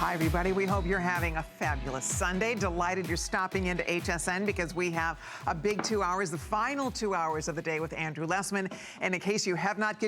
Hi, everybody. We hope you're having a fabulous Sunday. Delighted you're stopping into HSN because we have a big 2 hours, the final 2 hours of the day with Andrew Lessman. And in case you have not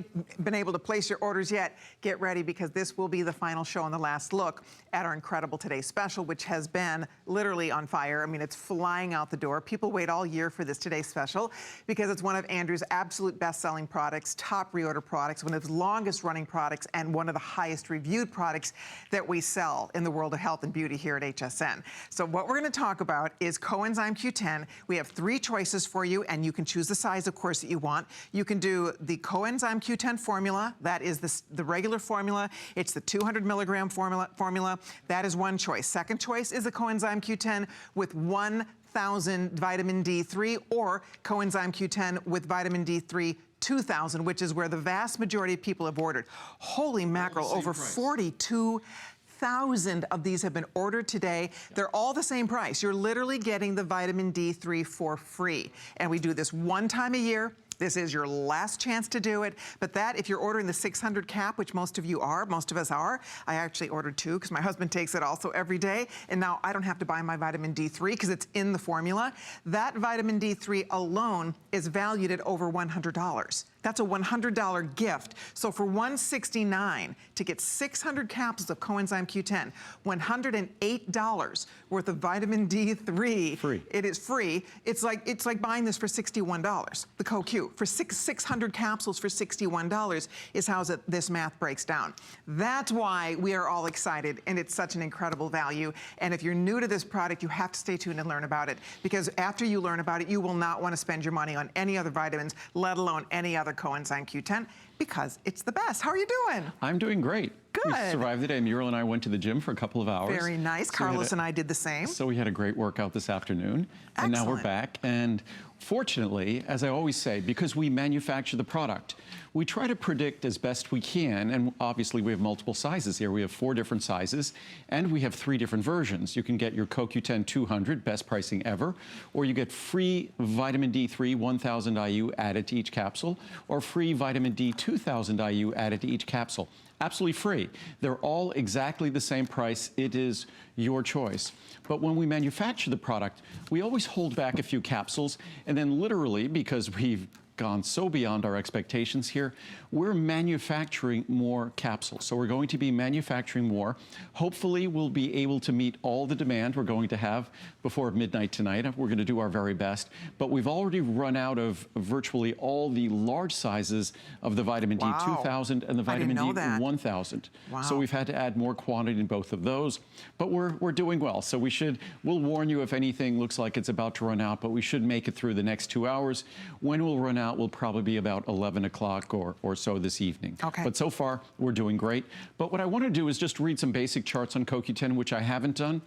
been able to place your orders yet, get ready because this will be the final show and the last look at our incredible Today Special, which has been literally on fire. I mean, it's flying out the door. People wait all year for this Today Special because it's one of Andrew's absolute best-selling products, top reorder products, one of his longest-running products, and one of the highest reviewed products that we sell in the world of health and beauty here at HSN. So what we're going to talk about is coenzyme Q10. We have 3 choices for you, and you can choose the size, of course, that you want. You can do the coenzyme Q10 formula. That is the regular formula. It's the 200 milligram formula. That is one choice. Second choice is the coenzyme Q10 with 1,000 vitamin D3 or coenzyme Q10 with vitamin D3 2,000, which is where the vast majority of people have ordered. Holy mackerel, over 42,000 of these have been ordered today. Yep. They're all the same price. You're literally getting the vitamin D3 for free. And we do this one time a year. This is your last chance to do it. But that, if you're ordering the 600 cap, which most of you are, most of us are, I actually ordered 2 because my husband takes it also every day. And now I don't have to buy my vitamin D3 because it's in the formula. That vitamin D3 alone is valued at over $100. That's a $100 gift. So for $169 to get 600 capsules of coenzyme Q10, $108 worth of vitamin D3. Free. It is free. It's like buying this for $61. The CoQ for 600 capsules for $61 is how this math breaks down. That's why we are all excited, and it's such an incredible value. And if you're new to this product, you have to stay tuned and learn about it, because after you learn about it, you will not want to spend your money on any other vitamins, let alone any other coenzyme Q10, because it's the best. How are you doing? I'm doing great. Good. We survived the day. Muriel and I went to the gym for a couple of hours. Very nice. Carlos and I did the same. So we had a great workout this afternoon. Excellent. And now we're back. And fortunately, as I always say, because we manufacture the product, we try to predict as best we can. And obviously we have multiple sizes here. We have 4 different sizes, and we have 3 different versions. You can get your CoQ10 200, best pricing ever, or you get free vitamin D3 1000 IU added to each capsule, or free vitamin D 2000 IU added to each capsule. Absolutely free. They're all exactly the same price. It is your choice. But when we manufacture the product, we always hold back a few capsules, and then literally, because we've gone so beyond our expectations here, we're manufacturing more capsules. So we're going to be manufacturing more. Hopefully we'll be able to meet all the demand we're going to have before midnight tonight. We're going to do our very best. But we've already run out of virtually all the large sizes of the vitamin D 2000 and the vitamin D 1000. Wow. So we've had to add more quantity in both of those. But we're doing well. So we'll warn you if anything looks like it's about to run out, but we should make it through the next 2 hours. When we'll run out will probably be about 11 o'clock or so this evening. Okay. But so far, we're doing great. But what I want to do is just read some basic charts on CoQ10, which I haven't done.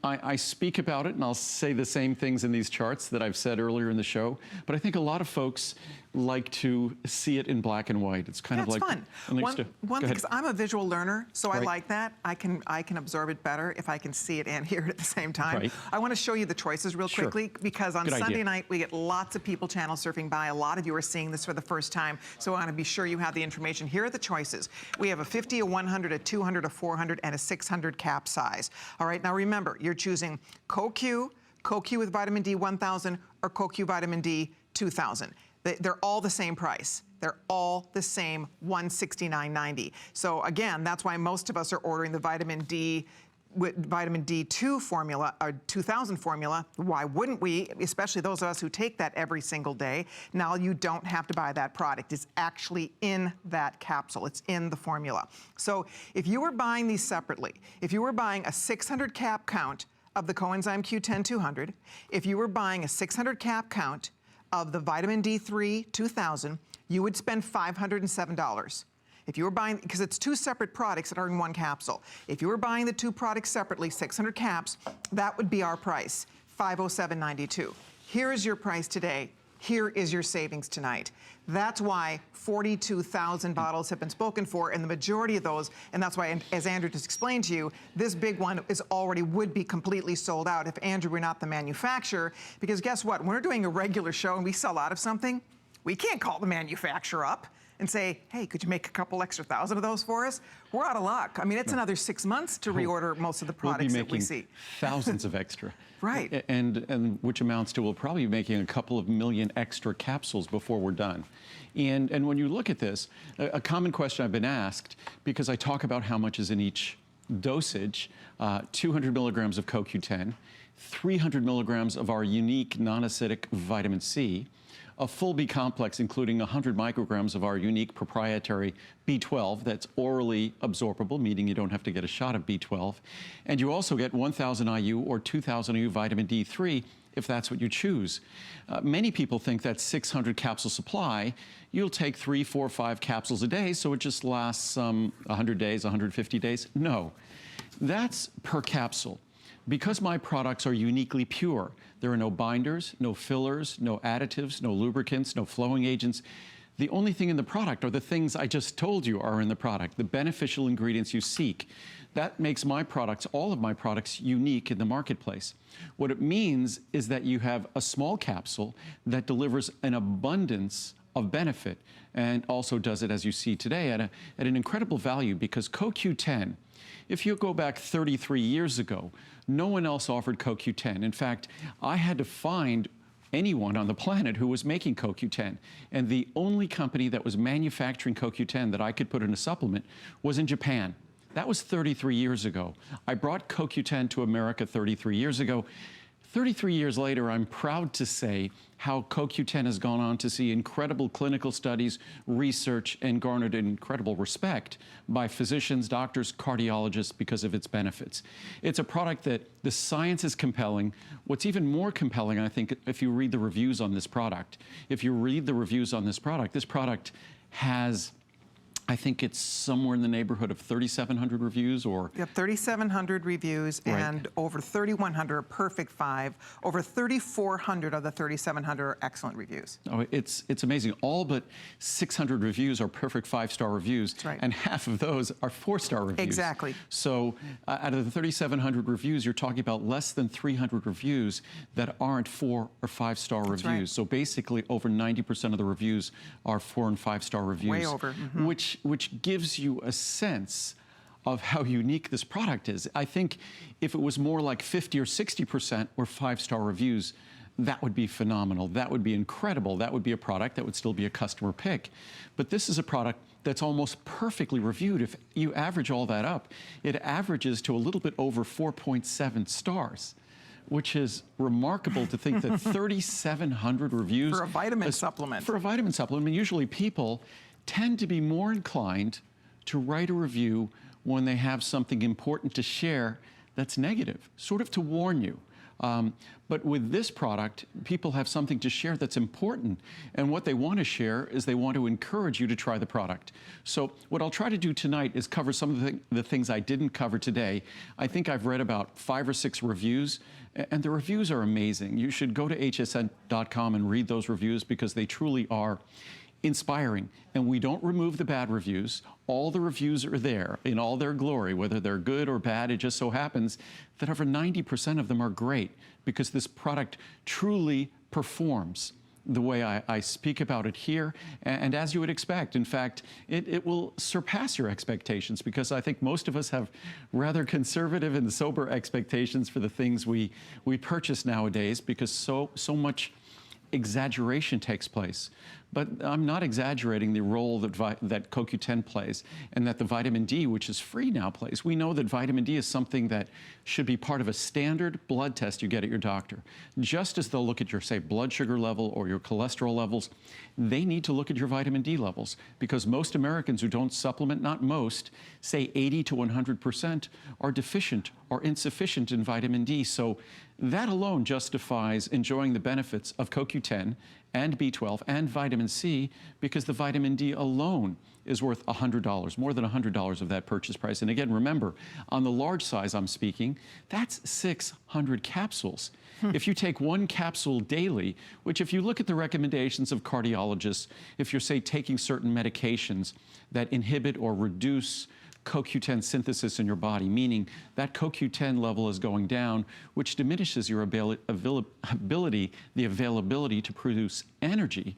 I speak about it, and I'll say the same things in these charts that I've said earlier in the show. But I think a lot of folks like to see it in black and white. It's kind of like fun. One thing, because I'm a visual learner, so I like that. I can absorb it better if I can see it and hear it at the same time. Right. I want to show you the choices real quickly, because on Sunday night we get lots of people channel surfing by. A lot of you are seeing this for the first time, so I want to be sure you have the information. Here are the choices. We have a 50, a 100, a 200, a 400, and a 600 cap size. All right, now remember, you're choosing CoQ with vitamin D 1000, or CoQ vitamin D 2000. They're all the same price. They're all the same, $169.90. So again, that's why most of us are ordering the vitamin D with vitamin D2 formula, or 2000 formula. Why wouldn't we? Especially those of us who take that every single day. Now you don't have to buy that product. It's actually in that capsule. It's in the formula. So if you were buying these separately, if you were buying a 600 cap count of the coenzyme Q10 200, if you were buying a 600 cap count of the vitamin D3 2000, you would spend $507. If you were buying, because it's 2 separate products that are in one capsule. If you were buying the 2 products separately, 600 caps, that would be our price, $507.92. Here is your price today. Here is your savings tonight. That's why 42,000 bottles have been spoken for, and the majority of those, and that's why, as Andrew just explained to you, this big one would be completely sold out if Andrew were not the manufacturer, because guess what? When we're doing a regular show and we sell out of something, We can't call the manufacturer up and say, hey, could you make a couple extra thousand of those for us? We're out of luck. I mean, it's another 6 months to reorder most of the products that we see. Thousands of extra. Right. And which amounts to, we'll probably be making a couple of million extra capsules before we're done. And when you look at this, a common question I've been asked, because I talk about how much is in each dosage, 200 milligrams of CoQ10, 300 milligrams of our unique non-acidic vitamin C, a full B complex including 100 micrograms of our unique proprietary B12 that's orally absorbable, meaning you don't have to get a shot of B12. And you also get 1,000 IU or 2,000 IU vitamin D3 if that's what you choose. Many people think that 600 capsule supply, you'll take 3, 4, 5 capsules a day, so it just lasts 100 days, 150 days. No, that's per capsule. Because my products are uniquely pure, there are no binders, no fillers, no additives, no lubricants, no flowing agents. The only thing in the product are the things I just told you are in the product, the beneficial ingredients you seek. That makes my products, all of my products, unique in the marketplace. What it means is that you have a small capsule that delivers an abundance of benefit and also does it, as you see today, at an incredible value, because CoQ10, if you go back 33 years ago, no one else offered CoQ10. In fact, I had to find anyone on the planet who was making CoQ10. And the only company that was manufacturing CoQ10 that I could put in a supplement was in Japan. That was 33 years ago. I brought CoQ10 to America 33 years ago. 33 years later, I'm proud to say how CoQ10 has gone on to see incredible clinical studies, research, and garnered incredible respect by physicians, doctors, cardiologists because of its benefits. It's a product that the science is compelling. What's even more compelling, I think, if you read the reviews on this product, this product has, I think it's somewhere in the neighborhood of 3,700 reviews, or... Yep, 3,700 reviews, right. And over 3,100 are perfect 5. Over 3,400 of the 3,700 are excellent reviews. Oh, it's amazing. All but 600 reviews are perfect 5-star reviews, that's right. And half of those are 4-star reviews. Exactly. So out of the 3,700 reviews, you're talking about less than 300 reviews that aren't 4 or 5-star reviews. Right. So basically, over 90% of the reviews are 4 and 5-star reviews. Way over. Mm-hmm. Which gives you a sense of how unique this product is. I think if it was more like 50 or 60% were 5-star reviews, that would be phenomenal. That would be incredible. That would be a product that would still be a customer pick. But this is a product that's almost perfectly reviewed. If you average all that up, it averages to a little bit over 4.7 stars. Which is remarkable to think that 3,700 reviews... For a vitamin supplement. For a vitamin supplement. I mean, usually people tend to be more inclined to write a review when they have something important to share that's negative, sort of to warn you. But with this product, people have something to share that's important. And what they want to share is they want to encourage you to try the product. So what I'll try to do tonight is cover some of the things I didn't cover today. I think I've read about 5 or 6 reviews, and the reviews are amazing. You should go to hsn.com and read those reviews because they truly are inspiring. And we don't remove the bad reviews. All the reviews are there in all their glory, whether they're good or bad. It just so happens that over 90% of them are great because this product truly performs the way I speak about it here, and as you would expect. In fact, it will surpass your expectations because I think most of us have rather conservative and sober expectations for the things we purchase nowadays because so much exaggeration takes place. But I'm not exaggerating the role that CoQ10 plays and that the vitamin D, which is free now, plays. We know that vitamin D is something that should be part of a standard blood test you get at your doctor. Just as they'll look at your, say, blood sugar level or your cholesterol levels, they need to look at your vitamin D levels because most Americans who don't supplement, not most, say 80 to 100% are deficient or insufficient in vitamin D. So that alone justifies enjoying the benefits of CoQ10 and B12 and vitamin C because the vitamin D alone is worth $100, more than $100 of that purchase price. And again, remember, on the large size I'm speaking, that's 600 capsules. If you take 1 capsule daily, which if you look at the recommendations of cardiologists, if you're, say, taking certain medications that inhibit or reduce CoQ10 synthesis in your body, meaning that CoQ10 level is going down, which diminishes your availability to produce energy.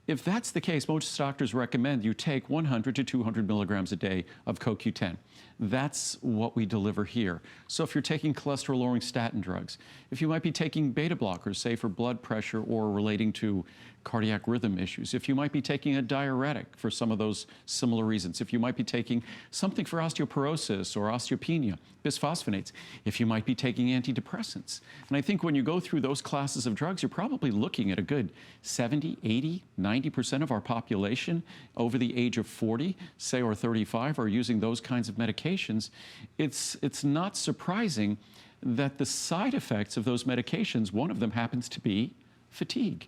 If that's the case, most doctors recommend you take 100 to 200 milligrams a day of CoQ10. That's what we deliver here. So if you're taking cholesterol-lowering statin drugs, if you might be taking beta blockers, say for blood pressure or relating to cardiac rhythm issues, if you might be taking a diuretic for some of those similar reasons, if you might be taking something for osteoporosis or osteopenia, bisphosphonates, if you might be taking antidepressants. And I think when you go through those classes of drugs, you're probably looking at a good 70, 80, 90% of our population over the age of 40, say, or 35 are using those kinds of medications. It's not surprising that the side effects of those medications, one of them happens to be fatigue,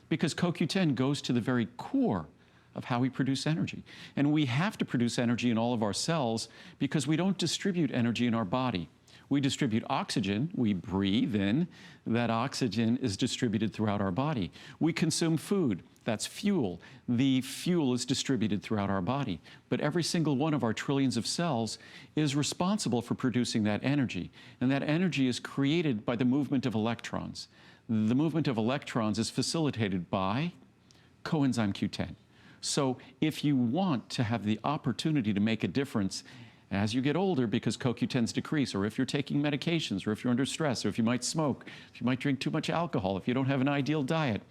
because CoQ10 goes to the very core of how we produce energy. And we have to produce energy in all of our cells because we don't distribute energy in our body. We distribute oxygen, we breathe in, that oxygen is distributed throughout our body. We consume food, that's fuel. The fuel is distributed throughout our body. But every single one of our trillions of cells is responsible for producing that energy. And that energy is created by the movement of electrons. The movement of electrons is facilitated by coenzyme Q10. So if you want to have the opportunity to make a difference as you get older because CoQ10s decrease, or if you're taking medications, or if you're under stress, or if you might smoke, if you might drink too much alcohol, if you don't have an ideal diet,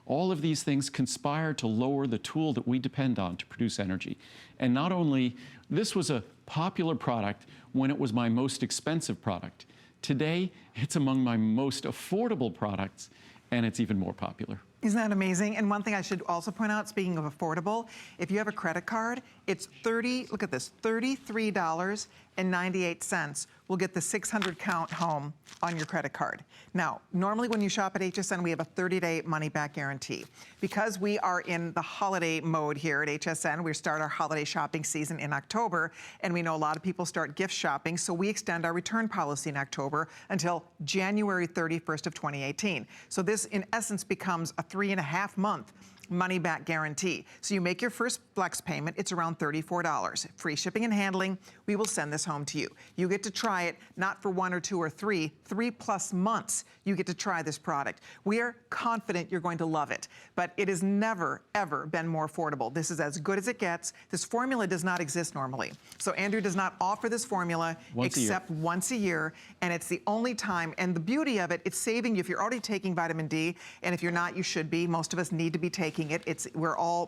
all of these things conspire to lower the tool that we depend on to produce energy. And not only, this was a popular product when it was my most expensive product. Today, it's among my most affordable products, and it's even more popular. Isn't that amazing? And one thing I should also point out, speaking of affordable, if you have a credit card, it's look at this, $33.98 will get the 600 count home on your credit card. Now, normally when you shop at HSN, we have a 30-day money-back guarantee. Because we are in the holiday mode here at HSN, we start our holiday shopping season in October, and we know a lot of people start gift shopping, so we extend our return policy in October until January 31st of 2018. So this, in essence, becomes a 3.5-month money-back guarantee. So you make your first flex payment, it's around $34. Free shipping and handling, we will send this home to you. You get to try it, not for 1 or 2 or 3, 3+ months you get to try this product. We are confident you're going to love it, but it has never, ever been more affordable. This is as good as it gets. This formula does not exist normally. So Andrew does not offer this formula except once a year, and it's the only time, and the beauty of it, it's saving you if you're already taking vitamin D, and if you're not, you should be. Most of us need to be taking it.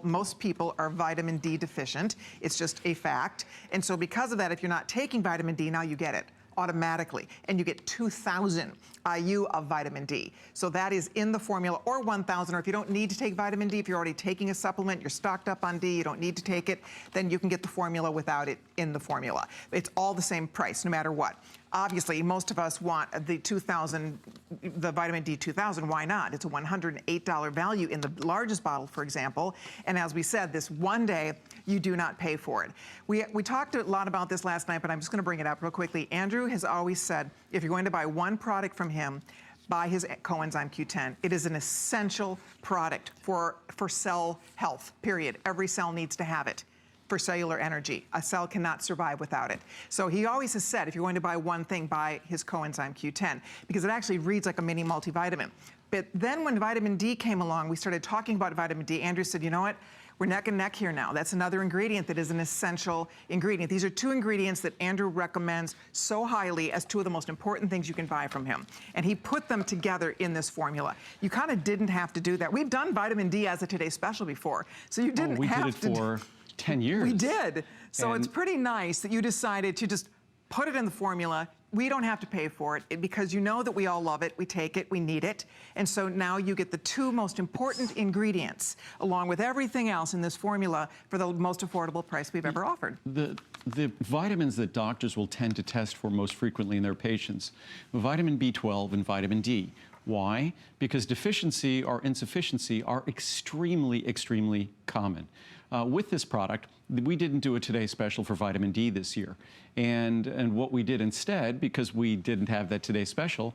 Most people are vitamin D deficient. It's just a fact. And so because of that, if you're not taking vitamin D, now you get it automatically. And you get 2,000 IU of vitamin D. So that is in the formula, or 1,000, or if you don't need to take vitamin D, if you're already taking a supplement, you're stocked up on D, you don't need to take it, then you can get the formula without it in the formula. It's all the same price, no matter what. Obviously, most of us want the 2,000, the vitamin D 2,000. Why not? It's a $108 value in the largest bottle, for example. And as we said, this one day, you do not pay for it. We talked a lot about this last night, but I'm just going to bring it up real quickly. Andrew has always said, if you're going to buy one product from him, buy his coenzyme Q10. It is an essential product for cell health, period. Every cell needs to have it for cellular energy. A cell cannot survive without it. So he always has said, if you're going to buy one thing, buy his coenzyme Q10, because it actually reads like a mini multivitamin. But then when vitamin D came along, we started talking about vitamin D. Andrew said, you know what? We're neck and neck here now. That's another ingredient that is an essential ingredient. These are 2 ingredients that Andrew recommends so highly as 2 of the most important things you can buy from him. And he put them together in this formula. You kind of didn't have to do that. We've done vitamin D as a Today Special before, so you didn't have to. We did it for 10 years. We did. So it's pretty nice that you decided to just put it in the formula. We don't have to pay for it because you know that we all love it, we take it, we need it. And so now you get the 2 most important ingredients along with everything else in this formula for the most affordable price we've ever offered. The vitamins that doctors will tend to test for most frequently in their patients, vitamin B12 and vitamin D. Why? Because deficiency or insufficiency are extremely, extremely common. With this product, we didn't do a Today Special for vitamin D this year. And what we did instead, because we didn't have that Today Special,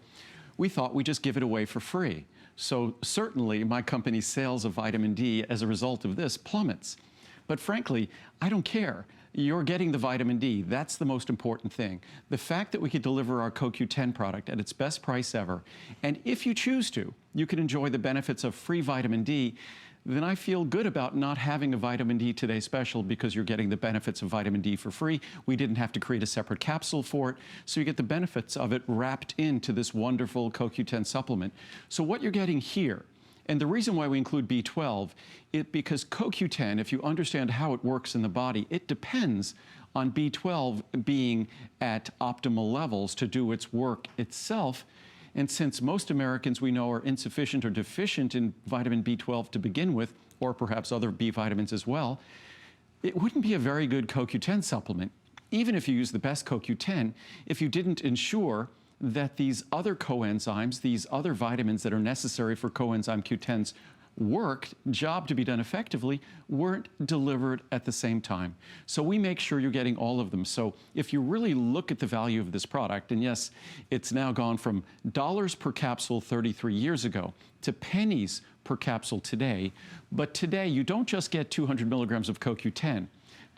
we thought we'd just give it away for free. So certainly my company's sales of vitamin D as a result of this plummets. But frankly, I don't care. You're getting the vitamin D. That's the most important thing. The fact that we could deliver our CoQ10 product at its best price ever, and if you choose to, you can enjoy the benefits of free vitamin D. then I feel good about not having a vitamin D Today special because you're getting the benefits of vitamin D for free. We didn't have to create a separate capsule for it, so you get the benefits of it wrapped into this wonderful CoQ10 supplement. So what you're getting here, and the reason why we include B12, because CoQ10, if you understand how it works in the body, it depends on B12 being at optimal levels to do its work itself. And since most Americans we know are insufficient or deficient in vitamin B12 to begin with, or perhaps other B vitamins as well, it wouldn't be a very good CoQ10 supplement, even if you use the best CoQ10, if you didn't ensure that these other coenzymes, these other vitamins that are necessary for coenzyme Q10's job to be done effectively, weren't delivered at the same time. So we make sure you're getting all of them. So if you really look at the value of this product, and yes, it's now gone from dollars per capsule 33 years ago to pennies per capsule today, but today you don't just get 200 milligrams of CoQ10.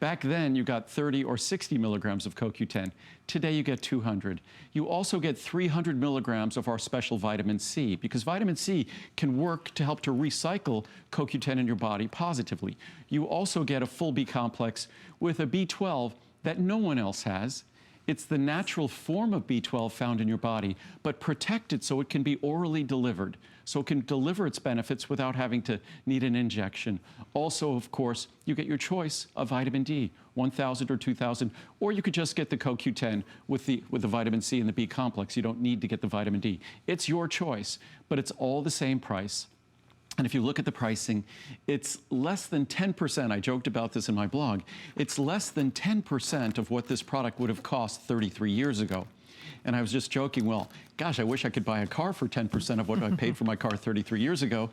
Back then, you got 30 or 60 milligrams of CoQ10. Today, you get 200. You also get 300 milligrams of our special vitamin C, because vitamin C can work to help to recycle CoQ10 in your body positively. You also get a full B complex with a B12 that no one else has. It's the natural form of B12 found in your body, but protected so it can be orally delivered, so it can deliver its benefits without having to need an injection. Also, of course, you get your choice of vitamin D, 1,000 or 2,000, or you could just get the CoQ10 with the vitamin C and the B complex. You don't need to get the vitamin D. It's your choice, but it's all the same price. And if you look at the pricing, it's less than 10%. I joked about this in my blog. It's less than 10% of what this product would have cost 33 years ago. And I was just joking, well, gosh, I wish I could buy a car for 10% of what I paid for my car 33 years ago.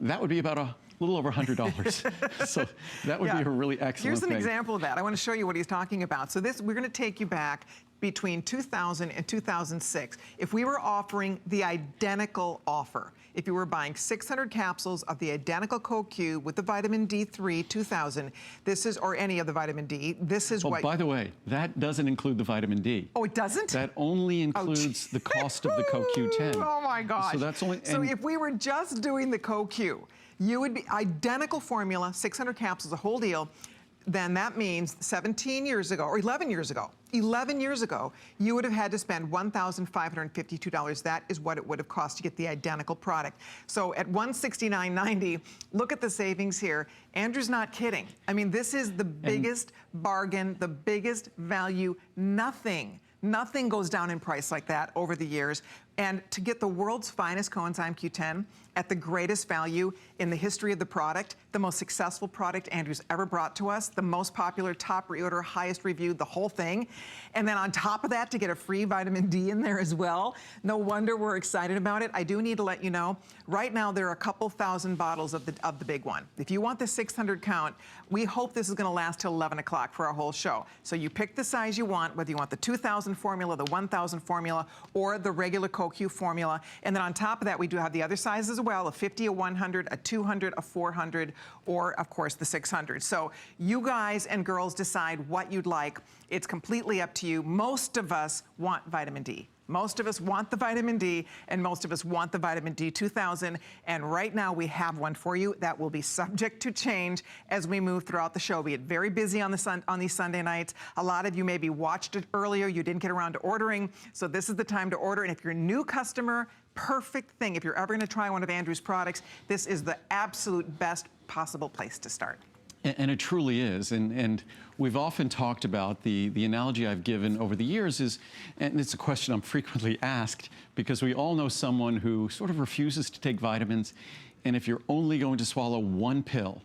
That would be about a little over $100. So that would be a really excellent thing. Here's an example of that. I want to show you what he's talking about. So this, we're going to take you back between 2000 and 2006. If we were offering the identical offer, if you were buying 600 capsules of the identical CoQ with the vitamin D3 2000, this is, or any of the vitamin D, this is what... By the way, that doesn't include the vitamin D. Oh, it doesn't? That only includes the cost of the CoQ10. Oh my gosh. So that's only... So if we were just doing the CoQ, you would be identical formula, 600 capsules, a whole deal, then that means 17 years ago, or 11 years ago, you would have had to spend $1,552. That is what it would have cost to get the identical product. So at $169.90, look at the savings here. Andrew's not kidding. I mean, this is the biggest bargain, the biggest value. Nothing goes down in price like that over the years. And to get the world's finest coenzyme Q10 at the greatest value in the history of the product, the most successful product Andrew's ever brought to us, the most popular, top reorder, highest reviewed, the whole thing. And then on top of that, to get a free vitamin D in there as well. No wonder we're excited about it. I do need to let you know, right now there are a couple thousand bottles of the big one. If you want the 600 count, we hope this is gonna last till 11 o'clock for our whole show. So you pick the size you want, whether you want the 2,000 formula, the 1,000 formula, or the regular CoQ formula. And then on top of that, we do have the other sizes as well, a 50, a 100, a 200, a 400, or of course the 600. So you guys and girls decide what you'd like. It's completely up to you. Most of us want vitamin D. Most of us want the vitamin D, and most of us want the vitamin D 2000. And right now we have one for you that will be subject to change as we move throughout the show. We get very busy on these Sunday nights. A lot of you maybe watched it earlier. You didn't get around to ordering. So this is the time to order. And if you're a new customer, perfect thing. If you're ever going to try one of Andrew's products, this is the absolute best possible place to start. And it truly is. And we've often talked about the analogy I've given over the years is, and it's a question I'm frequently asked, because we all know someone who sort of refuses to take vitamins. And if you're only going to swallow one pill,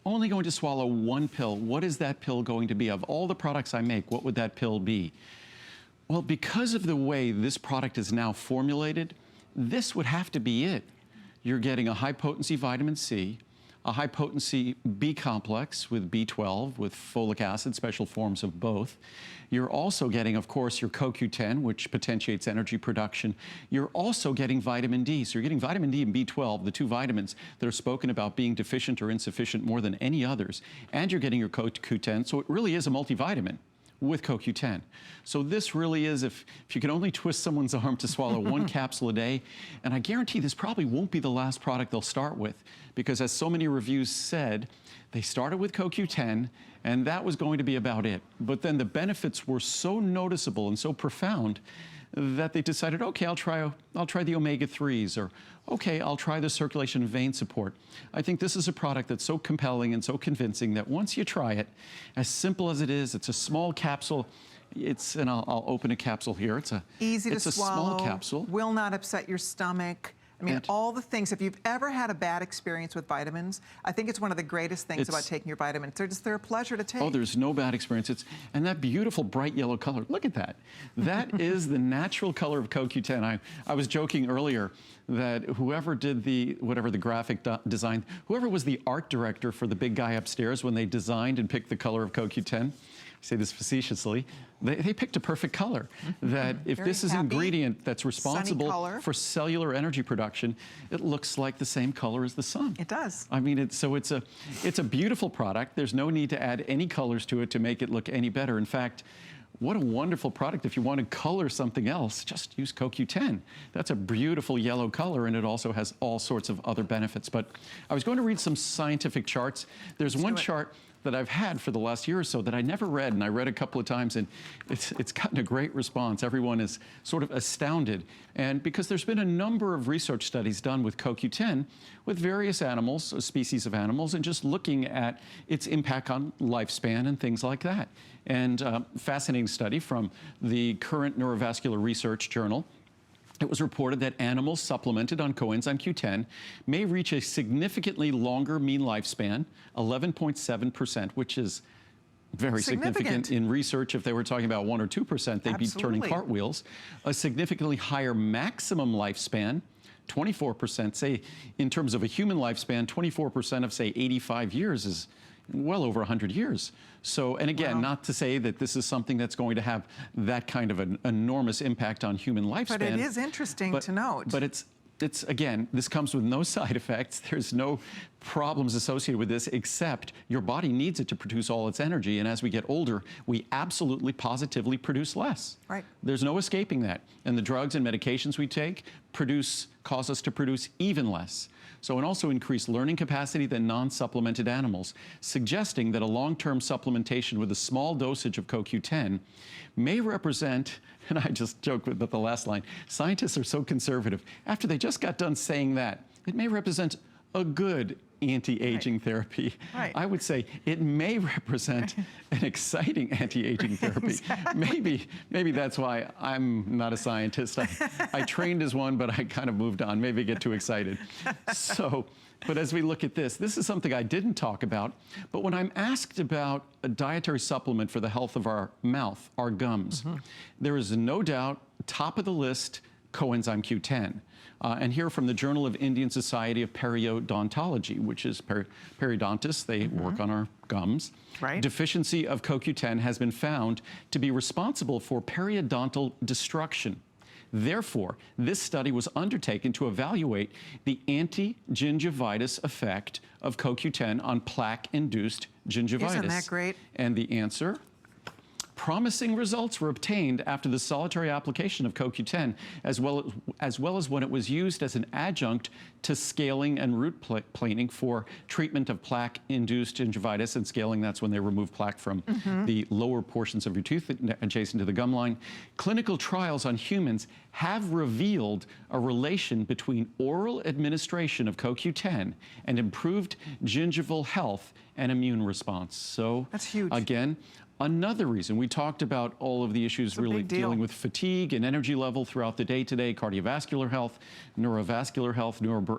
what is that pill going to be? Of all the products I make, what would that pill be? Well, because of the way this product is now formulated, this would have to be it. You're getting a high potency vitamin C, a high potency B complex with B12, with folic acid, special forms of both. You're also getting, of course, your CoQ10, which potentiates energy production. You're also getting vitamin D. So you're getting vitamin D and B12, the two vitamins that are spoken about being deficient or insufficient more than any others. And you're getting your CoQ10. So it really is a multivitamin with CoQ10. So this really is, if you can only twist someone's arm to swallow one capsule a day, and I guarantee this probably won't be the last product they'll start with, because as so many reviews said, they started with CoQ10, and that was going to be about it. But then the benefits were so noticeable and so profound that they decided, okay, I'll try the omega-3s, or okay, I'll try the circulation and vein support. I think this is a product that's so compelling and so convincing that once you try it, as simple as it is, it's a small capsule. And I'll open a capsule here. It's easy to swallow, small capsule. Will not upset your stomach. I mean, all the things. If you've ever had a bad experience with vitamins, I think it's one of the greatest things about taking your vitamins. They're a pleasure to take. Oh, there's no bad experience. And that beautiful bright yellow color, look at that. That is the natural color of CoQ10. I was joking earlier that whoever did whatever the graphic design, whoever was the art director for the big guy upstairs when they designed and picked the color of CoQ10, I say this facetiously, they picked a perfect color. That if Very this is an ingredient that's responsible for cellular energy production, it looks like the same color as the sun. It does. I mean, it's a beautiful product. There's no need to add any colors to it to make it look any better. In fact, what a wonderful product. If you want to color something else, just use CoQ10. That's a beautiful yellow color, and it also has all sorts of other benefits. But I was going to read some scientific charts. There's one chart that I've had for the last year or so that I never read, and I read a couple of times, and it's gotten a great response. Everyone is sort of astounded. And because there's been a number of research studies done with CoQ10 with various animals, species of animals, and just looking at its impact on lifespan and things like that. And fascinating study from the current Neurovascular Research Journal. It was reported that animals supplemented on coenzyme Q10 may reach a significantly longer mean lifespan, 11.7%, which is very significant in research. If they were talking about 1 or 2%, they'd be turning cartwheels. A significantly higher maximum lifespan, 24%. Say, in terms of a human lifespan, 24% of, say, 85 years is well over 100 years. So, and again, not to say that this is something that's going to have that kind of an enormous impact on human lifespan. But it is interesting to note. But it's again, this comes with no side effects. There's no problems associated with this, except your body needs it to produce all its energy. And as we get older, we absolutely, positively produce less. Right. There's no escaping that. And the drugs and medications we take cause us to produce even less. So, and also increase learning capacity than non-supplemented animals, suggesting that a long-term supplementation with a small dosage of CoQ10 may represent, and I just joke with the last line, scientists are so conservative. After they just got done saying that, it may represent a good anti-aging therapy. I would say it may represent an exciting anti-aging therapy. Exactly. Maybe that's why I'm not a scientist. I trained as one, but I kind of moved on. Maybe I get too excited. So, but as we look at this is something I didn't talk about, but when I'm asked about a dietary supplement for the health of our mouth, our gums, there is no doubt, top of the list, coenzyme Q10. And here from the Journal of Indian Society of Periodontology, which is periodontists, they work on our gums. Deficiency of CoQ10 has been found to be responsible for periodontal destruction. Therefore, this study was undertaken to evaluate the anti-gingivitis effect of CoQ10 on plaque-induced gingivitis. Isn't that great? And the answer? Promising results were obtained after the solitary application of CoQ10, as well as when it was used as an adjunct to scaling and root planing for treatment of plaque-induced gingivitis. And scaling, that's when they remove plaque from the lower portions of your tooth adjacent to the gum line. Clinical trials on humans have revealed a relation between oral administration of CoQ10 and improved gingival health and immune response. So that's huge. Again, another reason, we talked about all of the issues really dealing with fatigue and energy level throughout the day today, cardiovascular health, neurovascular health, brain health,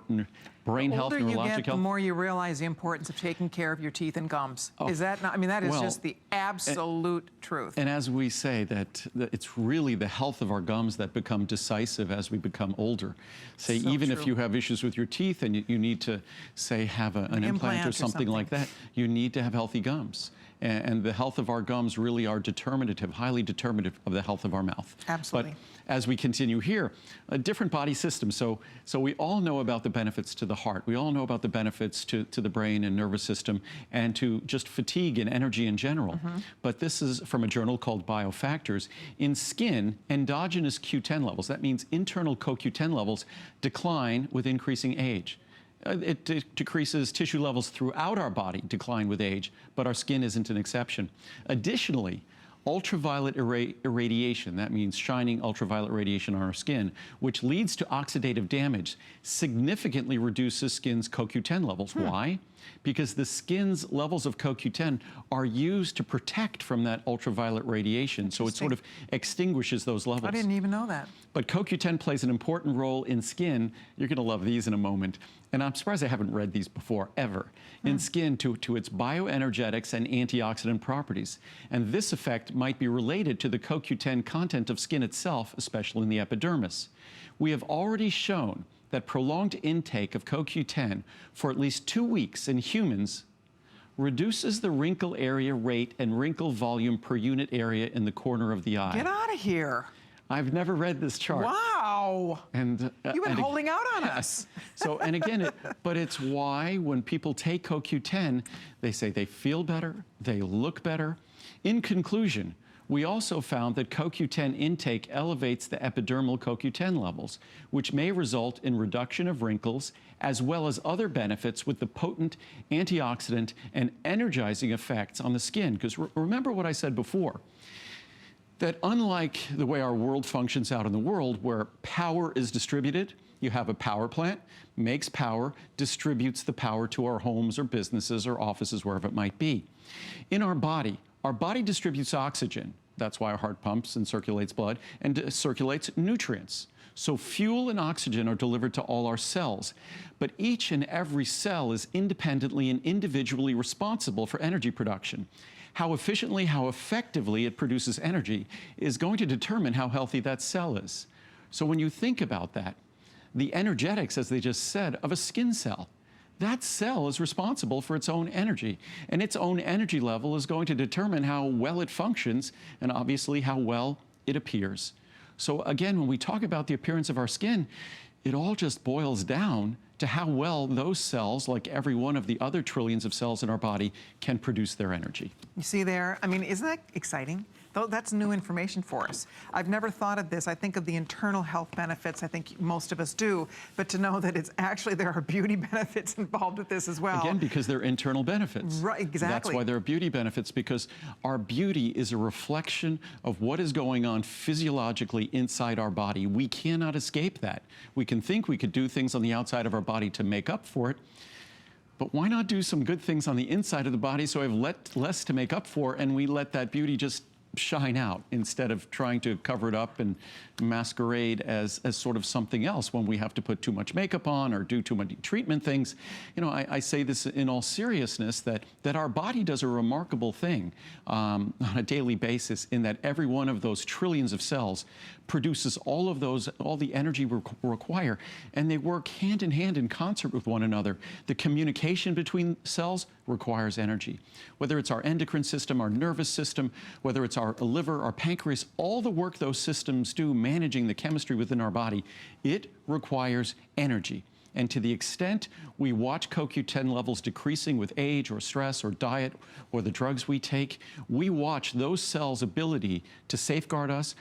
neurologic health. The older you get, the more you realize the importance of taking care of your teeth and gums. Is that not, I mean, that is just the absolute truth. And as we say, that it's really the health of our gums that become decisive as we become older. Say, even if you have issues with your teeth and you need to, say, have an implant or something like that, you need to have healthy gums. And the health of our gums really are determinative, highly determinative of the health of our mouth. Absolutely. But as we continue here, a different body system. So we all know about the benefits to the the heart. We all know about the benefits to the brain and nervous system and to just fatigue and energy in general. But this is from a journal called Biofactors. In skin, endogenous Q10 levels, that means internal CoQ10 levels, decline with increasing age. It decreases tissue levels throughout our body, decline with age, but our skin isn't an exception. Additionally, ultraviolet irradiation, that means shining ultraviolet radiation on our skin, which leads to oxidative damage, significantly reduces skin's CoQ10 levels. Why? Because the skin's levels of CoQ10 are used to protect from that ultraviolet radiation, so it sort of extinguishes those levels. I didn't even know that. But CoQ10 plays an important role in skin. You're going to love these in a moment. And I'm surprised I haven't read these before, ever. In skin to its bioenergetics and antioxidant properties. And this effect might be related to the CoQ10 content of skin itself, especially in the epidermis. We have already shown that prolonged intake of CoQ10 for at least 2 weeks in humans reduces the wrinkle area rate and wrinkle volume per unit area in the corner of the eye. Get out of here. I've never read this chart. Wow. And you've been holding out on us. So, and again, but it's why when people take CoQ10, they say they feel better, they look better. In conclusion, we also found that CoQ10 intake elevates the epidermal CoQ10 levels, which may result in reduction of wrinkles, as well as other benefits with the potent antioxidant and energizing effects on the skin. Because remember what I said before, that unlike the way our world functions out in the world, where power is distributed, you have a power plant, makes power, distributes the power to our homes or businesses or offices, wherever it might be. In our body distributes oxygen. That's why our heart pumps and circulates blood and circulates nutrients. So fuel and oxygen are delivered to all our cells, but each and every cell is independently and individually responsible for energy production. How efficiently, how effectively it produces energy is going to determine how healthy that cell is. So when you think about that, the energetics, as they just said, of a skin cell, that cell is responsible for its own energy, and its own energy level is going to determine how well it functions and obviously how well it appears. So again, when we talk about the appearance of our skin, it all just boils down to how well those cells, like every one of the other trillions of cells in our body, can produce their energy. You see there, I mean, isn't that exciting? That's new information for us. I've never thought of this. I think of the internal health benefits. I think most of us do. But to know that it's actually, there are beauty benefits involved with this as well. Again, because they're internal benefits. Right, exactly. That's why there are beauty benefits, because our beauty is a reflection of what is going on physiologically inside our body. We cannot escape that. We can think we could do things on the outside of our body to make up for it, but why not do some good things on the inside of the body so we have less to make up for, and we let that beauty just shine out instead of trying to cover it up and masquerade as sort of something else when we have to put too much makeup on or do too many treatment things. You know, I say this in all seriousness, that our body does a remarkable thing on a daily basis, in that every one of those trillions of cells produces all the energy we require, and they work hand in hand in concert with one another. The communication between cells requires energy. Whether it's our endocrine system, our nervous system, whether it's our liver, our pancreas, all the work those systems do managing the chemistry within our body, it requires energy. And to the extent we watch CoQ10 levels decreasing with age or stress or diet or the drugs we take, we watch those cells' ability to safeguard us,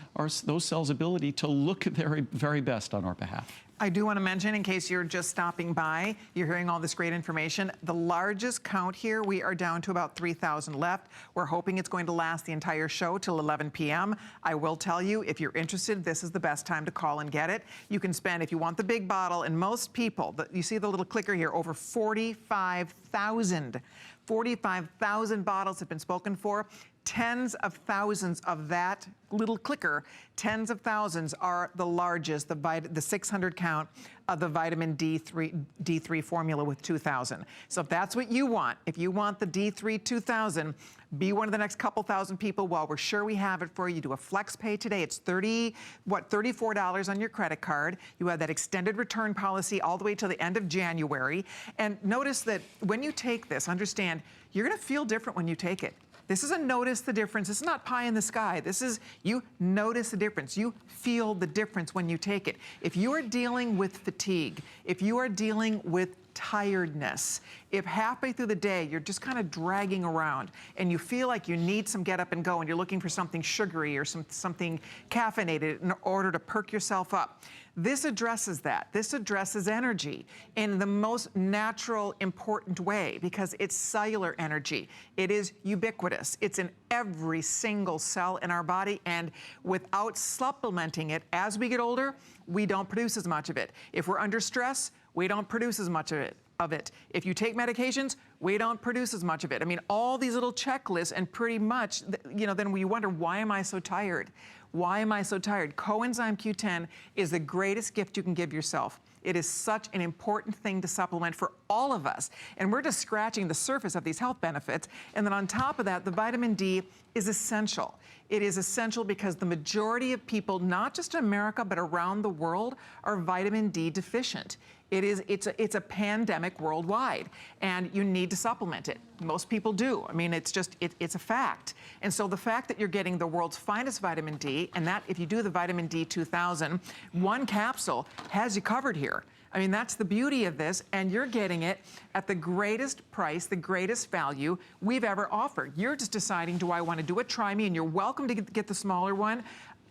those cells' ability to look at their very best on our behalf. I do want to mention, in case you're just stopping by, you're hearing all this great information, the largest count here, we are down to about 3,000 left. We're hoping it's going to last the entire show till 11 p.m. I will tell you, if you're interested, this is the best time to call and get it. You can spend, if you want the big bottle, and most people, you see the little clicker here, over 45,000 bottles have been spoken for. Tens of thousands of that little clicker, tens of thousands are the largest, the 600 count of the vitamin D3 formula with 2,000. So if that's what you want, if you want the D3 2000, be one of the next couple thousand people. While we're sure we have it for you, do a flex pay today. It's $34 on your credit card. You have that extended return policy all the way till the end of January. And notice that when you take this, understand, you're gonna feel different when you take it. This is a notice the difference. This is not pie in the sky. This is, you notice the difference. You feel the difference when you take it. If you are dealing with fatigue, if you are dealing with tiredness. If halfway through the day you're just kind of dragging around and you feel like you need some get up and go and you're looking for something sugary or something caffeinated in order to perk yourself up, this addresses that. This addresses energy in the most natural, important way because it's cellular energy. It is ubiquitous. It's in every single cell in our body, and without supplementing it, as we get older, we don't produce as much of it. If we're under stress, we don't produce as much of it. If you take medications, we don't produce as much of it. I mean, all these little checklists, and pretty much, you know, then you wonder, why am I so tired? Why am I so tired? Coenzyme Q10 is the greatest gift you can give yourself. It is such an important thing to supplement for all of us. And we're just scratching the surface of these health benefits. And then on top of that, the vitamin D is essential. It is essential because the majority of people, not just in America, but around the world, are vitamin D deficient. It's a pandemic worldwide, and you need to supplement it. Most people do. I mean, it's a fact. And so the fact that you're getting the world's finest vitamin D, and that if you do the vitamin D 2000, one capsule has you covered here. I mean, that's the beauty of this, and you're getting it at the greatest price, the greatest value we've ever offered. You're just deciding, do I want to do it? Try me, and you're welcome to get the smaller one.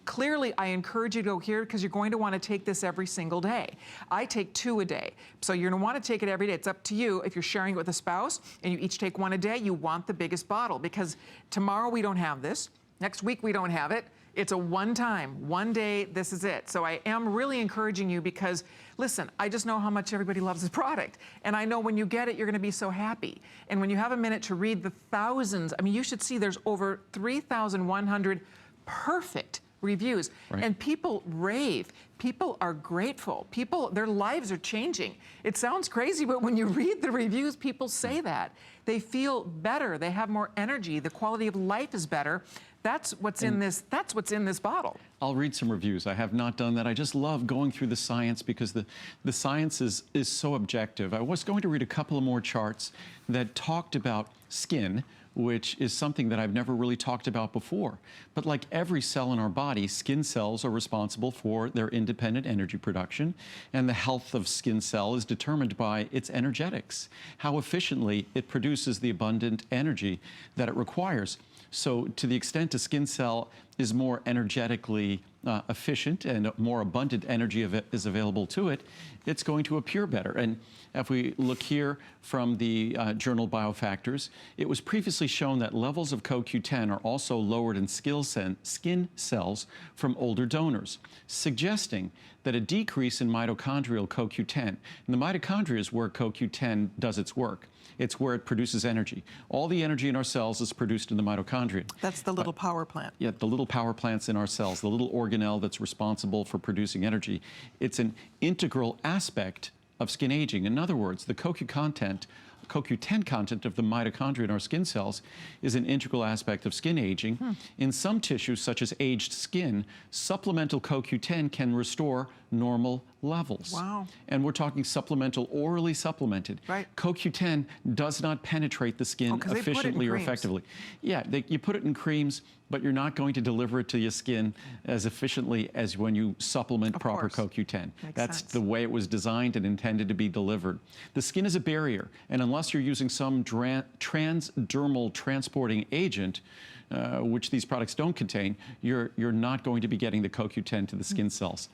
Clearly, I encourage you to go here because you're going to want to take this every single day. I take 2 a day. So you're going to want to take it every day. It's up to you. If you're sharing it with a spouse and you each take 1 a day, you want the biggest bottle because tomorrow we don't have this. Next week we don't have it. It's a one-time, one day, this is it. So I am really encouraging you because, listen, I just know how much everybody loves this product. And I know when you get it, you're gonna be so happy. And when you have a minute to read the thousands, I mean, you should see there's over 3,100 perfect reviews. Right. And people rave. People are grateful. People, their lives are changing. It sounds crazy, but when you read the reviews, people say that. They feel better. They have more energy. The quality of life is better. That's what's in this bottle. I'll read some reviews. I have not done that. I just love going through the science because the science is so objective. I was going to read a couple of more charts that talked about skin, which is something that I've never really talked about before. But like every cell in our body, skin cells are responsible for their independent energy production, and the health of skin cell is determined by its energetics, how efficiently it produces the abundant energy that it requires. So to the extent a skin cell is more energetically efficient and more abundant energy is available to it, it's going to appear better. And if we look here from the journal Biofactors, it was previously shown that levels of CoQ10 are also lowered in skin cells from older donors, suggesting that a decrease in mitochondrial CoQ10, and the mitochondria is where CoQ10 does its work. It's where it produces energy. All the energy in our cells is produced in the mitochondria. That's the little power plant. Yeah, the little power plants in our cells, the little organelle that's responsible for producing energy. It's an integral aspect of skin aging. In other words, the CoQ10 content of the mitochondria in our skin cells is an integral aspect of skin aging. In some tissues, such as aged skin, supplemental CoQ10 can restore normal levels. Wow. And we're talking supplemental, orally supplemented. Right. CoQ10 does not penetrate the skin efficiently or effectively. Yeah, you put it in creams, but you're not going to deliver it to your skin as efficiently as when you supplement proper CoQ10. That's the way it was designed and intended to be delivered. The skin is a barrier, and unless you're using some transdermal transporting agent, which these products don't contain, you're not going to be getting the CoQ10 to the skin cells.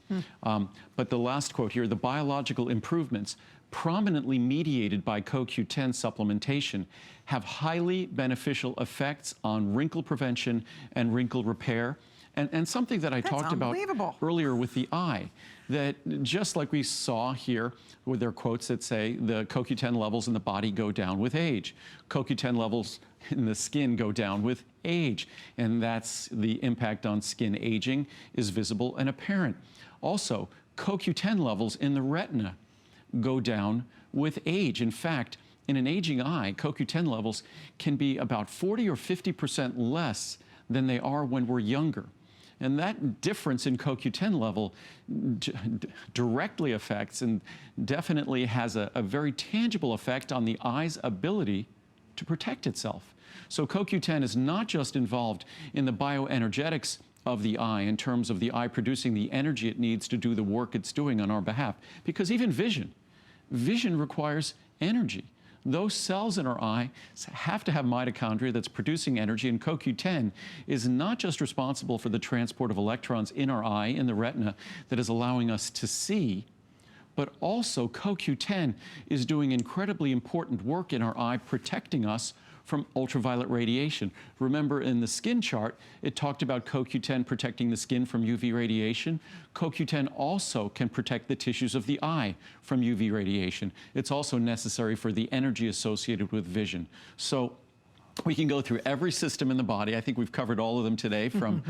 But the last quote here, the biological improvements prominently mediated by CoQ10 supplementation have highly beneficial effects on wrinkle prevention and wrinkle repair. And something that I talked about earlier with the eye, that just like we saw here with their quotes that say the CoQ10 levels in the body go down with age. CoQ10 levels in the skin go down with age. And that's the impact on skin aging is visible and apparent. Also, CoQ10 levels in the retina go down with age. In fact, in an aging eye, CoQ10 levels can be about 40 or 50% less than they are when we're younger. And that difference in CoQ10 level directly affects and definitely has a very tangible effect on the eye's ability to protect itself. So CoQ10 is not just involved in the bioenergetics of the eye in terms of the eye producing the energy it needs to do the work it's doing on our behalf, because even vision Vision requires energy. Those cells in our eye have to have mitochondria that's producing energy, and CoQ10 is not just responsible for the transport of electrons in our eye, in the retina, that is allowing us to see, but also CoQ10 is doing incredibly important work in our eye, protecting us from ultraviolet radiation. Remember, in the skin chart, it talked about CoQ10 protecting the skin from UV radiation. CoQ10 also can protect the tissues of the eye from UV radiation. It's also necessary for the energy associated with vision. So we can go through every system in the body. I think we've covered all of them today, from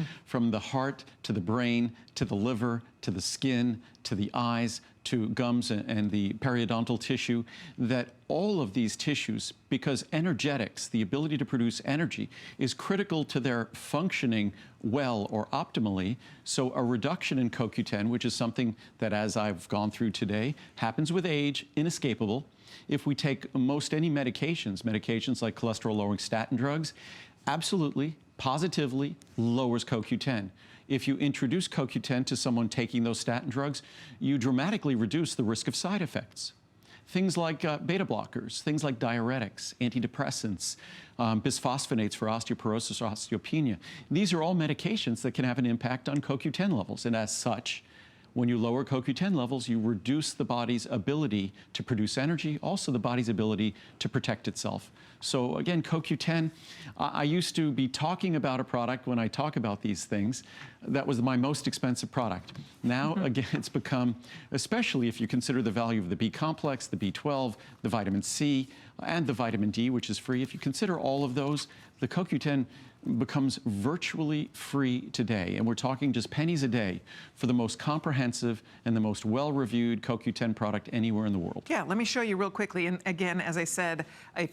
the heart to the brain, to the liver, to the skin, to the eyes, to gums and the periodontal tissue, that all of these tissues, because energetics, the ability to produce energy, is critical to their functioning well or optimally. So a reduction in CoQ10, which is something that, as I've gone through today, happens with age, inescapable. If we take most any medications like cholesterol-lowering statin drugs, absolutely, positively lowers CoQ10. If you introduce CoQ10 to someone taking those statin drugs, you dramatically reduce the risk of side effects. Things like beta blockers, things like diuretics, antidepressants, bisphosphonates for osteoporosis or osteopenia. These are all medications that can have an impact on CoQ10 levels, and as such, when you lower CoQ10 levels, you reduce the body's ability to produce energy, also the body's ability to protect itself. So again, CoQ10, I used to be talking about a product when I talk about these things that was my most expensive product. Now, again, it's become, especially if you consider the value of the B complex, the B12, the vitamin C, and the vitamin D, which is free. If you consider all of those, the CoQ10 becomes virtually free today. And we're talking just pennies a day for the most comprehensive and the most well-reviewed CoQ10 product anywhere in the world. Yeah, let me show you real quickly. And again, as I said,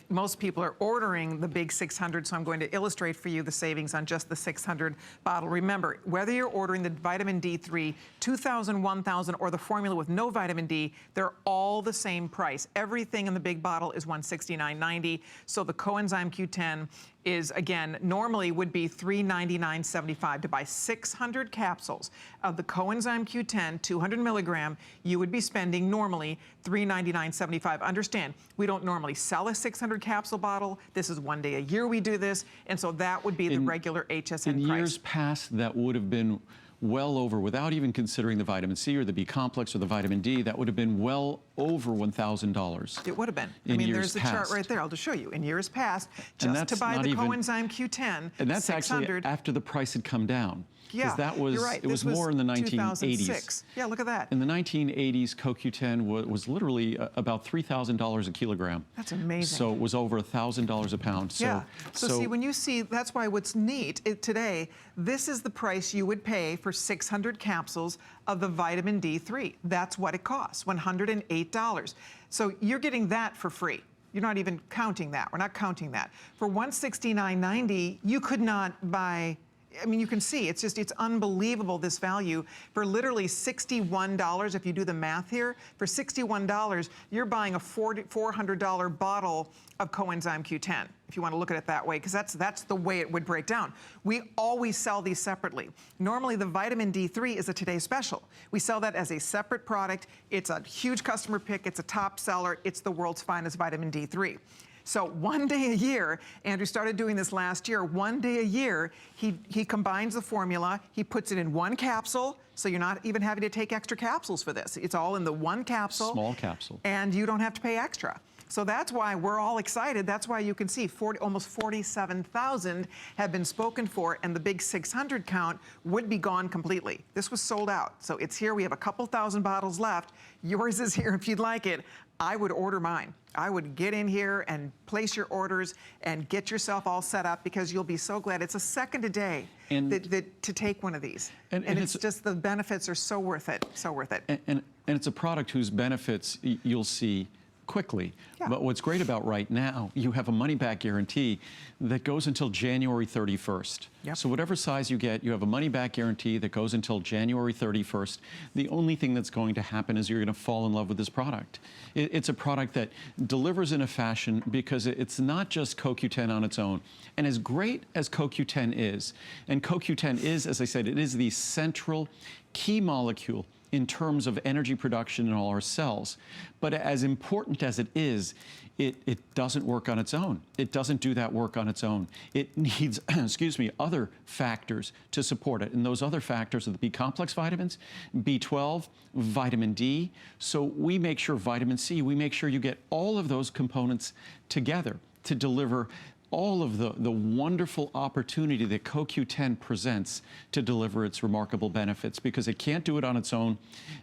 most people are ordering the big 600, so I'm going to illustrate for you the savings on just the 600 bottle. Remember, whether you're ordering the vitamin D3, 2,000, 1,000, or the formula with no vitamin D, they're all the same price. Everything in the big bottle is $169.90. So the coenzyme Q10 is, again, normally would be $399.75. To buy 600 capsules of the coenzyme Q10, 200 milligram, you would be spending normally $399.75. Understand, we don't normally sell a 600 capsule bottle. This is one day a year we do this, and so that would be the regular HSN price. In years past, that would have been well over, without even considering the vitamin C or the B complex or the vitamin D, that would have been well over $1,000. It would have been. I mean, there's the chart right there. I'll just show you. In years past, just to buy the coenzyme Q10, and that's 600, actually after the price had come down. Yeah, that was, you're right. It was more in the 1980s. 2006. Yeah, look at that. In the 1980s, CoQ10 was literally about $3,000 a kilogram. That's amazing. So it was over $1,000 a pound. So, yeah. So see, when you see, that's why what's neat today, this is the price you would pay for 600 capsules of the vitamin D3. That's what it costs, $108. So you're getting that for free. You're not even counting that. We're not counting that. For $169.90, you could not buy. I mean, you can see, it's unbelievable, this value. For literally $61, if you do the math here, for $61, you're buying a $400 bottle of coenzyme Q10, if you want to look at it that way, because that's the way it would break down. We always sell these separately. Normally, the vitamin D3 is a Today Special. We sell that as a separate product. It's a huge customer pick. It's a top seller. It's the world's finest vitamin D3. So one day a year, Andrew started doing this last year, one day a year, he combines the formula, he puts it in one capsule, so you're not even having to take extra capsules for this. It's all in the one capsule. Small capsule. And you don't have to pay extra. So that's why we're all excited. That's why you can see almost 47,000 have been spoken for, and the big 600 count would be gone completely. This was sold out. So it's here. We have a couple thousand bottles left. Yours is here if you'd like it. I would order mine. I would get in here and place your orders and get yourself all set up, because you'll be so glad. It's a second a day to take one of these. And it's just, the benefits are so worth it, so worth it. And it's a product whose benefits you'll see quickly. Yeah. But what's great about right now, you have a money-back guarantee that goes until January 31st. Yep. So whatever size you get, you have a money-back guarantee that goes until January 31st. The only thing that's going to happen is you're going to fall in love with this product. It's a product that delivers in a fashion, because it's not just CoQ10 on its own. And as great as CoQ10 is, and CoQ10 is, as I said, it is the central key molecule in terms of energy production in all our cells. But as important as it is, it doesn't work on its own. It doesn't do that work on its own. It needs, excuse me, other factors to support it. And those other factors are the B-complex vitamins, B12, vitamin D. So we make sure vitamin C, we make sure you get all of those components together to deliver all of the wonderful opportunity that CoQ10 presents to deliver its remarkable benefits, because it can't do it on its own.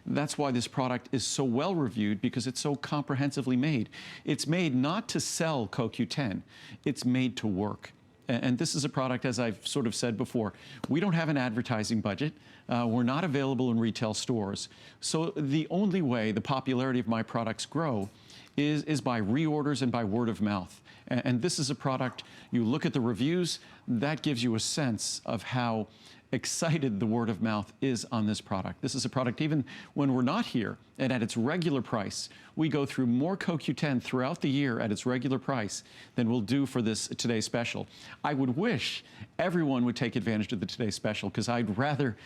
That's why this product is so well reviewed, because it's so comprehensively made. It's made not to sell CoQ10, it's made to work. And this is a product, as I've sort of said before, we don't have an advertising budget. We're not available in retail stores. So the only way the popularity of my products grow is by reorders and by word of mouth. And this is a product, you look at the reviews, that gives you a sense of how excited the word of mouth is on this product. This is a product, even when we're not here and at its regular price, we go through more CoQ10 throughout the year at its regular price than we'll do for this Today Special. I would wish everyone would take advantage of the Today Special, because I'd rather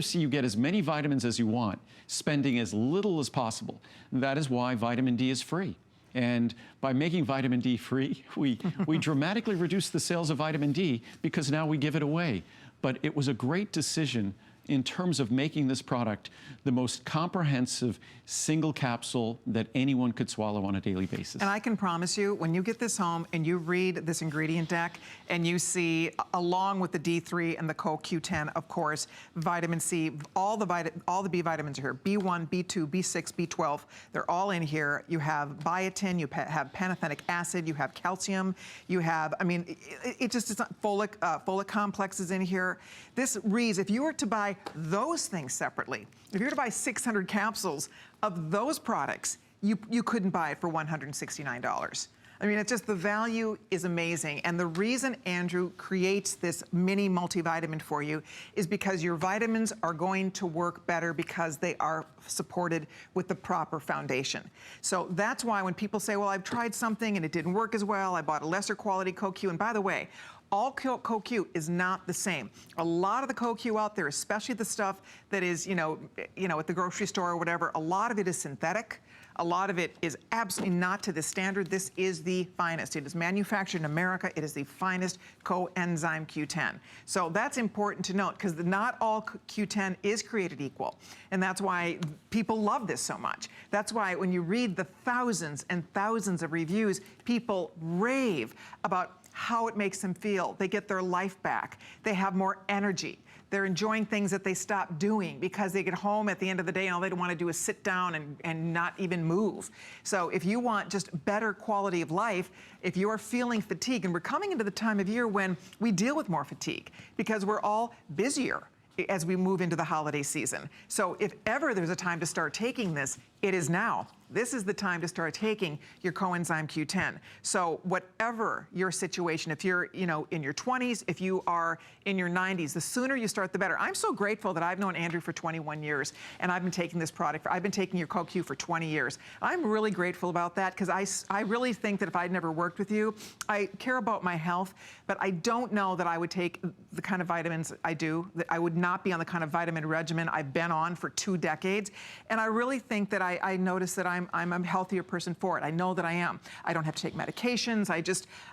see you get as many vitamins as you want, spending as little as possible. That is why vitamin D is free. And by making vitamin D free, we dramatically reduce the sales of vitamin D, because now we give it away. But it was a great decision in terms of making this product the most comprehensive single capsule that anyone could swallow on a daily basis. And I can promise you, when you get this home and you read this ingredient deck and you see, along with the D3 and the CoQ10, of course, vitamin C, all the B vitamins are here, B1, B2, B6, B12, they're all in here. You have biotin, you have pantothenic acid, you have calcium, you have, I mean, it's not folic complexes in here. This reads, if you were to buy those things separately, if you were to buy 600 capsules of those products, you couldn't buy it for $169. I mean, it's just, the value is amazing. And the reason Andrew creates this mini multivitamin for you is because your vitamins are going to work better because they are supported with the proper foundation. So that's why when people say, well, I've tried something and it didn't work as well, I bought a lesser quality CoQ, and by the way, all CoQ is not the same. A lot of the CoQ out there, especially the stuff that is, you know, at the grocery store or whatever, a lot of it is synthetic. A lot of it is absolutely not to this standard. This is the finest. It is manufactured in America. It is the finest coenzyme Q10. So that's important to note, because not all Q10 is created equal. And that's why people love this so much. That's why when you read the thousands and thousands of reviews, people rave about how it makes them feel. They get their life back. They have more energy. They're enjoying things that they stopped doing because they get home at the end of the day and all they want to do is sit down and not even move. So if you want just better quality of life, if you are feeling fatigue, and we're coming into the time of year when we deal with more fatigue because we're all busier as we move into the holiday season. So if ever there's a time to start taking this, it is now. This is the time to start taking your coenzyme Q10. So whatever your situation, if you're, in your 20s, if you are in your 90s, the sooner you start, the better. I'm so grateful that I've known Andrew for 21 years, and I've been taking this product. I've been taking your CoQ for 20 years. I'm really grateful about that, because I really think that if I'd never worked with you, I care about my health, but I don't know that I would take the kind of vitamins I do, that I would not be on the kind of vitamin regimen I've been on for 2 decades. And I really think that I notice that I'm a healthier person for it. I know that I am. I don't have to take medications.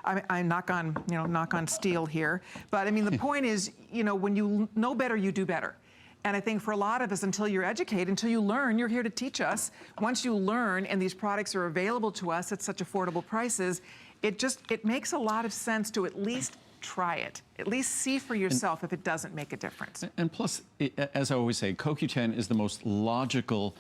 I knock on steel here. But I mean, the point is, when you know better, you do better. And I think for a lot of us, until you're educated, until you learn, you're here to teach us. Once you learn and these products are available to us at such affordable prices, it makes a lot of sense to at least try it. At least see for yourself if it doesn't make a difference. And plus, as I always say, CoQ10 is the most logical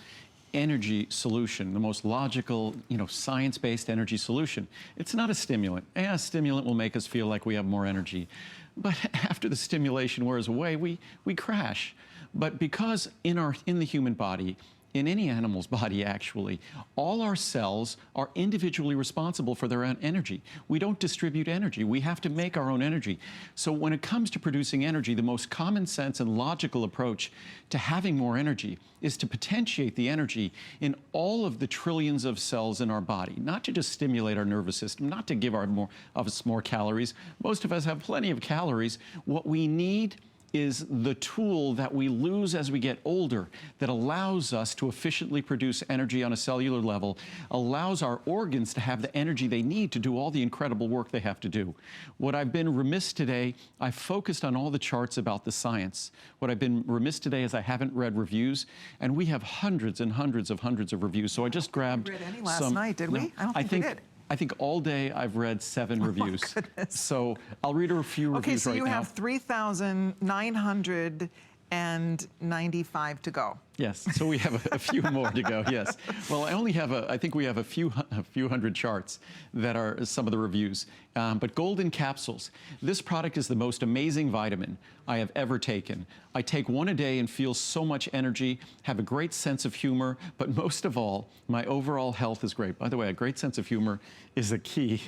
energy solution, the most logical, science-based energy solution. It's not a stimulant. A stimulant will make us feel like we have more energy. But after the stimulation wears away, we crash. But because in the human body, in any animal's body actually, all our cells are individually responsible for their own energy. We don't distribute energy. We have to make our own energy. So when it comes to producing energy, the most common sense and logical approach to having more energy is to potentiate the energy in all of the trillions of cells in our body, not to just stimulate our nervous system, not to give us more calories. Most of us have plenty of calories. What we need is the tool that we lose as we get older that allows us to efficiently produce energy on a cellular level, allows our organs to have the energy they need to do all the incredible work they have to do. What I've been remiss today, I focused on all the charts about the science. What I've been remiss today is I haven't read reviews, and we have hundreds and hundreds of reviews. So I just grabbed read any last night, did we? I don't think we did. I think all day I've read 7 reviews. Oh, goodness. So I'll read a few reviews right now. Okay, so you have 3,995 to go. Yes, so we have a few more to go, yes. Well, I think we have a few hundred charts that are some of the reviews. But golden capsules. This product is the most amazing vitamin I have ever taken. I take one a day and feel so much energy, have a great sense of humor, but most of all, my overall health is great. By the way, a great sense of humor is a key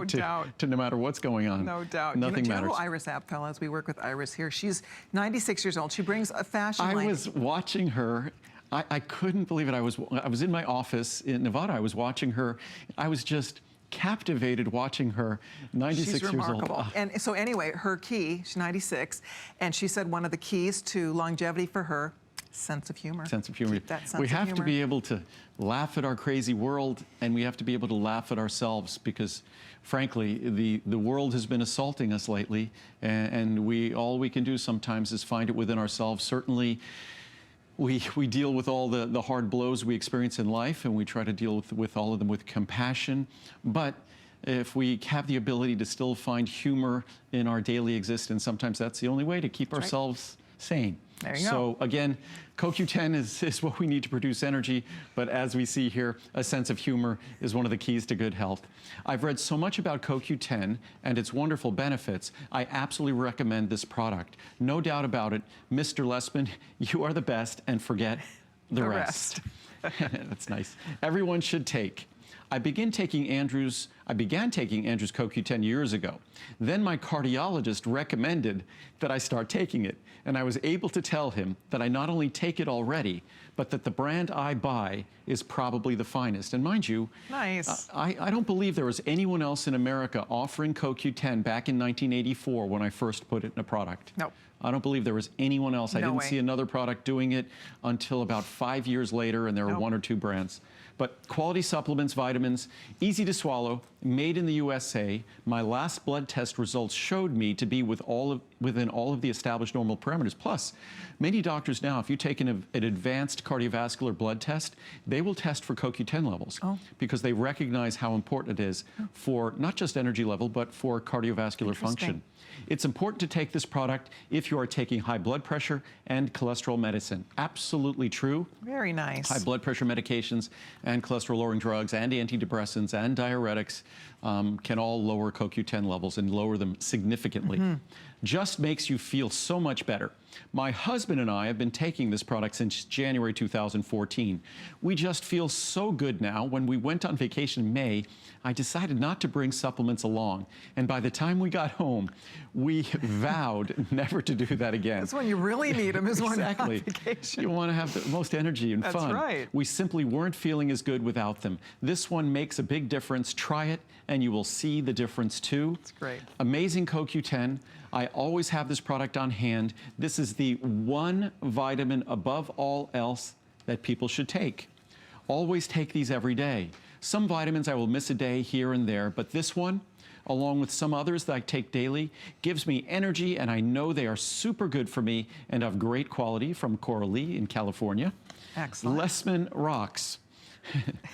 to no matter what's going on. No doubt. Nothing do you matters. know who Iris Apfel is? We work with Iris here. She's 96 years old. She brings a fashion line. I was watching her. I couldn't believe it. I was in my office in Nevada. I was watching her. I was just captivated watching her. 96 years old. And so anyway, her key, she's 96, and she said one of the keys to longevity for her, sense of humor. Sense of humor. Keep that sense we of have humor. to be able to laugh at our crazy world, and we have to be able to laugh at ourselves because, frankly, the world has been assaulting us lately, and all we can do sometimes is find it within ourselves. Certainly, we deal with all the hard blows we experience in life, and we try to deal with all of them with compassion. But if we have the ability to still find humor in our daily existence, sometimes that's the only way to keep ourselves sane. There you go. So again, CoQ10 is what we need to produce energy, but as we see here, a sense of humor is one of the keys to good health. I've read so much about CoQ10 and its wonderful benefits. I absolutely recommend this product. No doubt about it, Mr. Lessman, you are the best, and forget the rest. That's nice. Everyone should take. I began taking Andrew's CoQ10 years ago. Then my cardiologist recommended that I start taking it, and I was able to tell him that I not only take it already, but that the brand I buy is probably the finest. And mind you, nice. I don't believe there was anyone else in America offering CoQ10 back in 1984 when I first put it in a product. No. I don't believe there was anyone else. I didn't see another product doing it until about 5 years later, and there were 1 or 2 brands. But quality supplements, vitamins, easy to swallow, made in the USA. My last blood test results showed me to be within all of the established normal parameters. Plus, many doctors now, if you take an advanced cardiovascular blood test, they will test for CoQ10 levels because they recognize how important it is for not just energy level, but for cardiovascular function. It's important to take this product if you are taking high blood pressure and cholesterol medicine. Absolutely true. Very nice. High blood pressure medications and cholesterol-lowering drugs and antidepressants and diuretics can all lower CoQ10 levels and lower them significantly. Just makes you feel so much better. My husband and I have been taking this product since January 2014. We just feel so good now. When we went on vacation in May, I decided not to bring supplements along. And by the time we got home, we vowed never to do that again. That's when you really need them, is when you're on Exactly. vacation. You want to have the most energy and fun. That's right. We simply weren't feeling as good without them. This one makes a big difference. Try it, and you will see the difference too. That's great. Amazing CoQ10. I always have this product on hand. This is the one vitamin above all else that people should take. Always take these every day. Some vitamins I will miss a day here and there, but this one, along with some others that I take daily, gives me energy, and I know they are super good for me and of great quality from Coral Lee in California. Excellent. Lessman Rocks.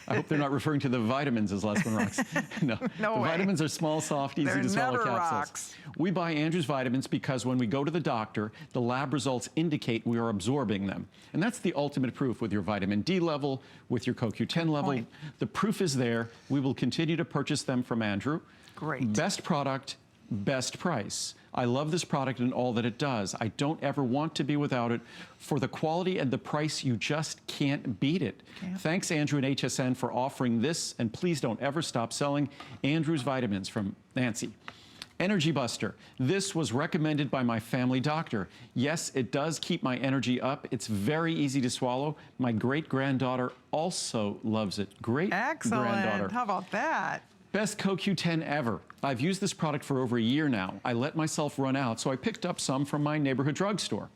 I hope they're not referring to the vitamins as Lessman Rocks. No, No the way. vitamins are small, soft, easy to swallow never capsules. rocks. We buy Andrew's vitamins because when we go to the doctor, the lab results indicate we are absorbing them. And that's the ultimate proof with your vitamin D level, with your CoQ10 level. point. The proof is there. We will continue to purchase them from Andrew. Great. Best product, best price. I love this product and all that it does. I don't ever want to be without it. For the quality and the price, you just can't beat it. Thanks, Andrew and HSN, for offering this, and please don't ever stop selling Andrew's vitamins from Nancy. Energy Buster. This was recommended by my family doctor. Yes, it does keep my energy up. It's very easy to swallow. My great-granddaughter also loves it. Great-granddaughter. Excellent. How about that? Best CoQ10 ever. I've used this product for over a year now. I let myself run out, so I picked up some from my neighborhood drugstore.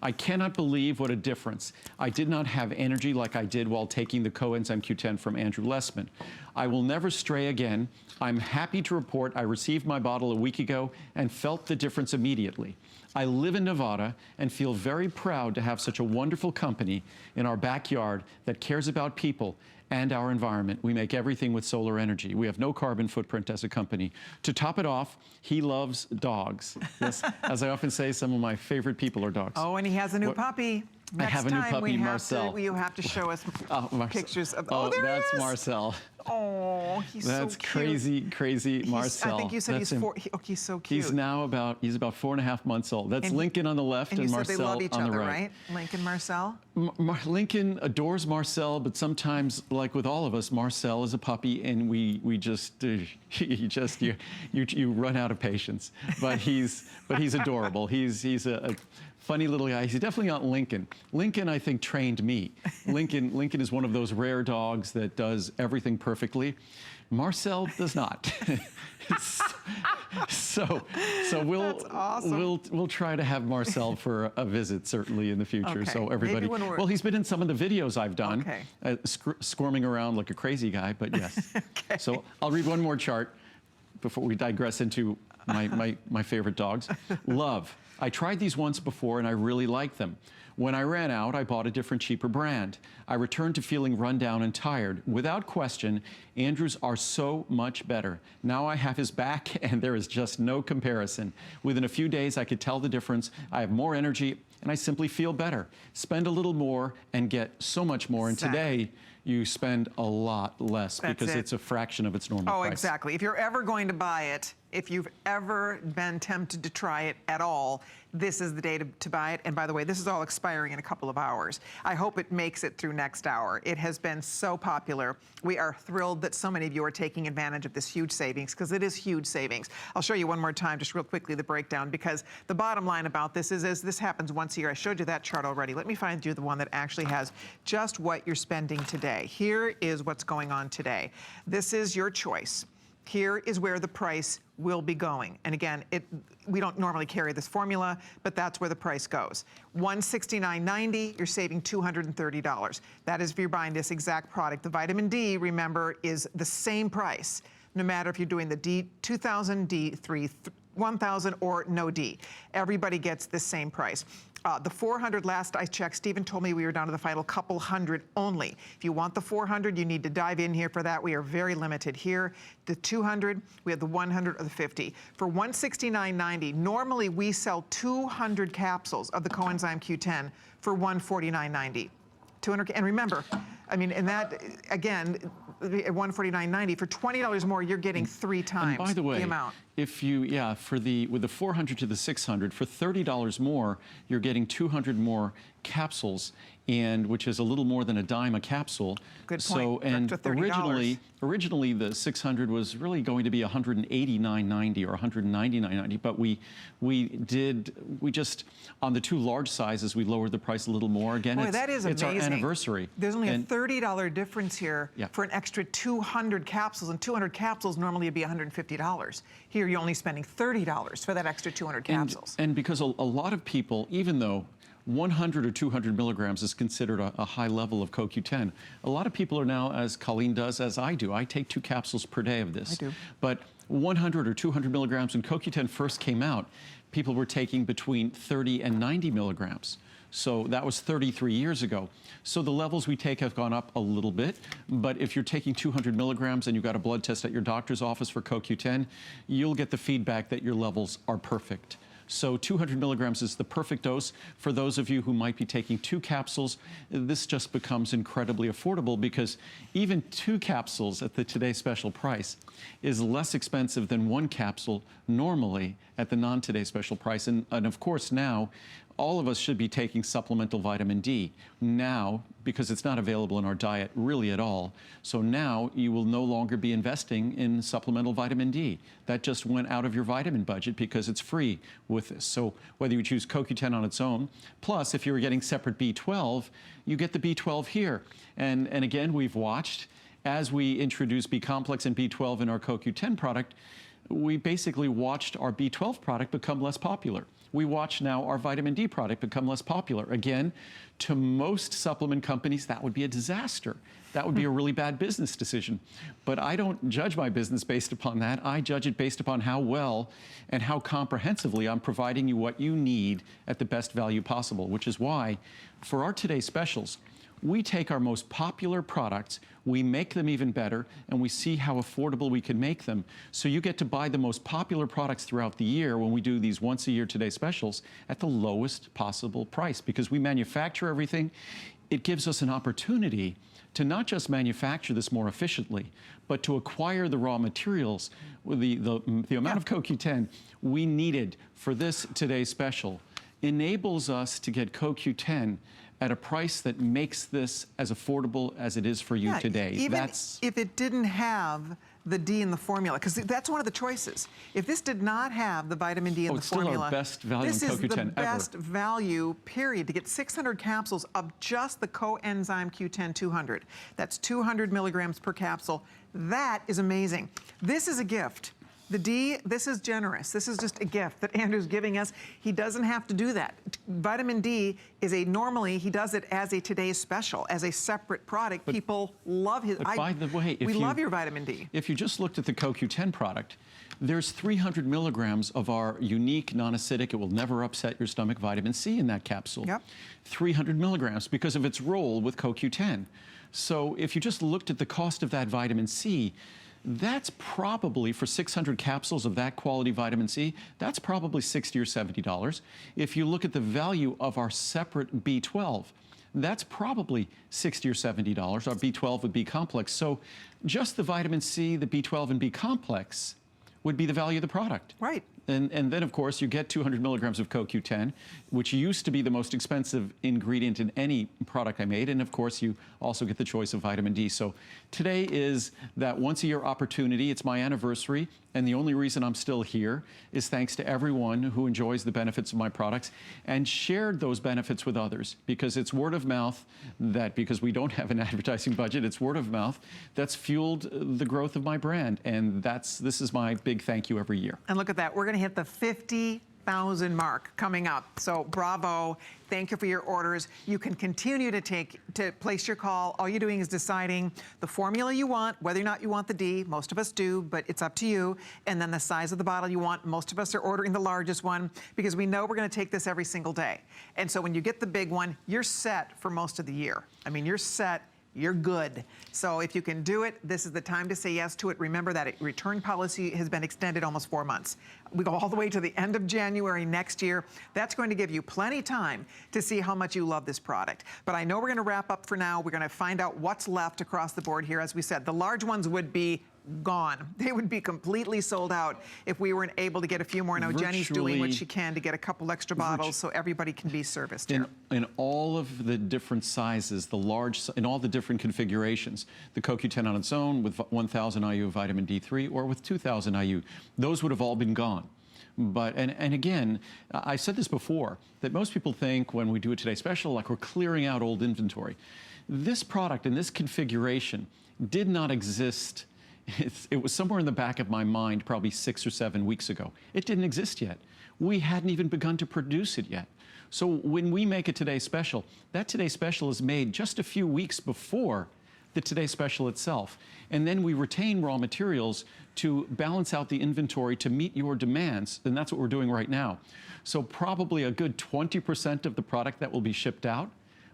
I cannot believe what a difference. I did not have energy like I did while taking the coenzyme Q10 from Andrew Lessman. I will never stray again. I'm happy to report I received my bottle a week ago and felt the difference immediately. I live in Nevada and feel very proud to have such a wonderful company in our backyard that cares about people and our environment. We make everything with solar energy. We have no carbon footprint as a company. To top it off, he loves dogs. Yes, as I often say, some of my favorite people are dogs. Oh, and he has a new puppy. I have a new puppy, Marcel. You have to show us pictures of. Oh, there that's he is. Marcel. Oh, he's that's so cute. crazy Marcel. I think you said that's he's 4. He's so cute. He's now about 4.5 months old. That's Lincoln on the left and Marcel on the right. And you said they love each other, right? Lincoln, Marcel? Lincoln adores Marcel, but sometimes, like with all of us, Marcel is a puppy, and we just you run out of patience. But he's adorable. He's a funny little guy. He's definitely not Lincoln. Lincoln, I think, trained me. Lincoln is one of those rare dogs that does everything perfectly. Marcel does not. so That's awesome. we'll try to have Marcel for a visit certainly in the future. Okay. So everybody. Well, he's been in some of the videos I've done, squirming around like a crazy guy. But yes. Okay. So I'll read one more chart before we digress into my favorite dogs. Love. I tried these once before and I really liked them. When I ran out, I bought a different, cheaper brand. I returned to feeling run down and tired. Without question, Andrews are so much better. Now I have his back and there is just no comparison. Within a few days, I could tell the difference. I have more energy and I simply feel better. Spend a little more and get so much more. And today, you spend a lot less because it's a fraction of its normal price. Oh, exactly. If you're ever going to buy it, if you've ever been tempted to try it at all, this is the day to buy it. And by the way, this is all expiring in a couple of hours. I hope it makes it through next hour. It has been so popular. We are thrilled that so many of you are taking advantage of this huge savings, because it is huge savings. I'll show you one more time, just real quickly, the breakdown, because the bottom line about this is this happens once a year. I showed you that chart already. Let me find you the one that actually has just what you're spending today. Here is what's going on today. This is your choice. Here is where the price will be going. And again, we don't normally carry this formula, but that's where the price goes. $169.90, you're saving $230. That is if you're buying this exact product. The vitamin D, remember, is the same price, no matter if you're doing the D2000, D3, 1000, or no D. Everybody gets the same price. The 400, last I checked, Stephen told me we were down to the final couple hundred only. If you want the 400, you need to dive in here for that. We are very limited here. The 200, we have the 100 or the 50. For $169.90, normally we sell 200 capsules of the coenzyme Q10 for $149.90. 200, and remember, I mean, and that, again, at $149.90, for $20 more, you're getting 3 times by the way, the amount. If you, with the 400 to the 600, for $30 more, you're getting 200 more capsules, and which is a little more than a dime a capsule. Good point. So, and originally the 600 was really going to be $189.90 or $199.90, but we just on the 2 large sizes we lowered the price a little more. Again, Boy, that is amazing. It's our anniversary. There's only a $30 difference here for an extra 200 capsules, and 200 capsules normally would be $150. Here you're only spending $30 for that extra 200 capsules. And because a lot of people, even though 100 or 200 milligrams is considered a high level of CoQ10, a lot of people are now, as Colleen does, as I do, I take 2 capsules per day of this. I do. But 100 or 200 milligrams, when CoQ10 first came out, people were taking between 30 and 90 milligrams. So that was 33 years ago. So the levels we take have gone up a little bit, but if you're taking 200 milligrams and you've got a blood test at your doctor's office for CoQ10, you'll get the feedback that your levels are perfect. So 200 milligrams is the perfect dose. For those of you who might be taking 2 capsules, this just becomes incredibly affordable, because even 2 capsules at the Today Special price is less expensive than 1 capsule normally at the non-Today Special price. And of course now, all of us should be taking supplemental vitamin D now, because it's not available in our diet really at all. So now you will no longer be investing in supplemental vitamin D. That just went out of your vitamin budget because it's free with this. So whether you choose CoQ10 on its own, plus if you were getting separate B12, you get the B12 here. And again, we've watched, as we introduced B-complex and B12 in our CoQ10 product, we basically watched our B12 product become less popular. We watch now our vitamin D product become less popular. Again, to most supplement companies, that would be a disaster. That would be a really bad business decision. But I don't judge my business based upon that. I judge it based upon how well and how comprehensively I'm providing you what you need at the best value possible, which is why for our today's specials, we take our most popular products, we make them even better, and we see how affordable we can make them. So you get to buy the most popular products throughout the year when we do these once a year Today specials at the lowest possible price. Because we manufacture everything, it gives us an opportunity to not just manufacture this more efficiently, but to acquire the raw materials, the amount of CoQ10 we needed for this Today special enables us to get CoQ10 at a price that makes this as affordable as it is for you today. Even if it didn't have the D in the formula, because that's one of the choices. If this did not have the vitamin D in the formula, this is the best value, period, to get 600 capsules of just the coenzyme Q10 200. That's 200 milligrams per capsule. That is amazing. This is a gift. The D, this is generous. This is just a gift that Andrew's giving us. He doesn't have to do that. Vitamin D is normally he does it as a Today's special, as a separate product. People love his. But by the way, we love your vitamin D. If you just looked at the CoQ10 product, there's 300 milligrams of our unique non-acidic, it will never upset your stomach, vitamin C in that capsule. Yep. 300 milligrams because of its role with CoQ10. So if you just looked at the cost of that vitamin C, that's probably, for 600 capsules of that quality vitamin C, that's probably $60 or $70. If you look at the value of our separate B12, that's probably $60 or $70, our B12 with B-complex. So just the vitamin C, the B12, and B-complex would be the value of the product. Right. And then, of course, you get 200 milligrams of CoQ10, which used to be the most expensive ingredient in any product I made. And, of course, you also get the choice of vitamin D. So today is that once-a-year opportunity. It's my anniversary. And the only reason I'm still here is thanks to everyone who enjoys the benefits of my products and shared those benefits with others. Because it's word of mouth that, because we don't have an advertising budget, it's word of mouth that's fueled the growth of my brand. And this is my big thank you every year. And look at that. We're going to hit the 50,000 mark coming up. So bravo. Thank you for your orders. You can continue to place your call. All you're doing is deciding the formula you want, whether or not you want the D. Most of us do, but it's up to you. And then the size of the bottle you want. Most of us are ordering the largest one because we know we're going to take this every single day. And so when you get the big one, you're set for most of the year. I mean, you're set. You're good. So if you can do it, this is the time to say yes to it. Remember that return policy has been extended almost 4 months. We go all the way to the end of January next year. That's going to give you plenty of time to see how much you love this product. But I know we're going to wrap up for now. We're going to find out what's left across the board here. As we said, the large ones would be gone. They would be completely sold out if we weren't able to get a few more. Now Jenny's doing what she can to get a couple extra bottles so everybody can be serviced here. In all of the different sizes, in all the different configurations, the CoQ10 on its own with 1,000 IU of vitamin D3 or with 2,000 IU, those would have all been gone. But, and again, I said this before, that most people think when we do a Today special, like we're clearing out old inventory. This product in this configuration did not exist. It was somewhere in the back of my mind probably 6 or 7 weeks ago. It didn't exist yet. We hadn't even begun to produce it yet. So when we make a Today special, that Today special is made just a few weeks before the Today special itself. And then we retain raw materials to balance out the inventory to meet your demands. And that's what we're doing right now. So probably a good 20% of the product that will be shipped out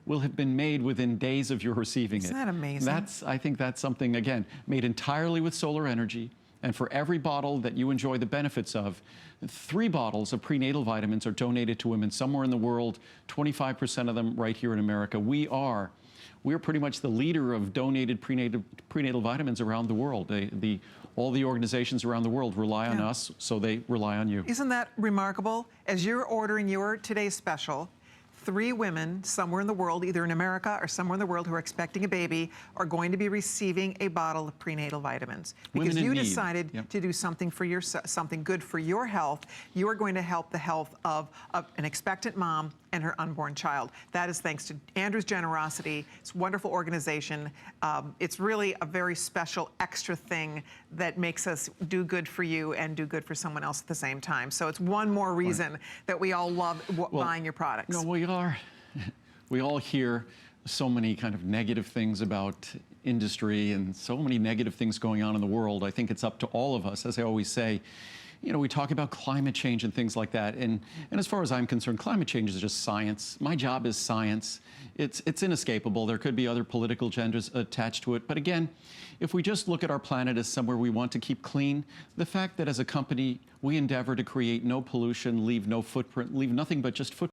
will have been made within days of your receiving it. Isn't that amazing? I think that's something, again, made entirely with solar energy. And for every bottle that you enjoy the benefits of, 3 bottles of prenatal vitamins are donated to women somewhere in the world, 25% of them right here in America. We're pretty much the leader of donated prenatal vitamins around the world. All the organizations around the world rely on us, so they rely on you. Isn't that remarkable? As you're ordering your Today's special, 3 women somewhere in the world, either in America or somewhere in the world who are expecting a baby, are going to be receiving a bottle of prenatal vitamins. Because you decided to do something for something good for your health. You are going to help the health of an expectant mom and her unborn child. That is thanks to Andrew's generosity. It's a wonderful organization. It's really a very special extra thing that makes us do good for you and do good for someone else at the same time. So it's one more reason that we all love buying your products. No, we all hear so many kind of negative things about industry and so many negative things going on in the world. I think it's up to all of us, as I always say. You know, we talk about climate change and things like that. And as far as I'm concerned, climate change is just science. My job is science. It's inescapable. There could be other political agendas attached to it. But again, if we just look at our planet as somewhere we want to keep clean, the fact that as a company, we endeavor to create no pollution, leave no footprint, leave nothing but just footprint.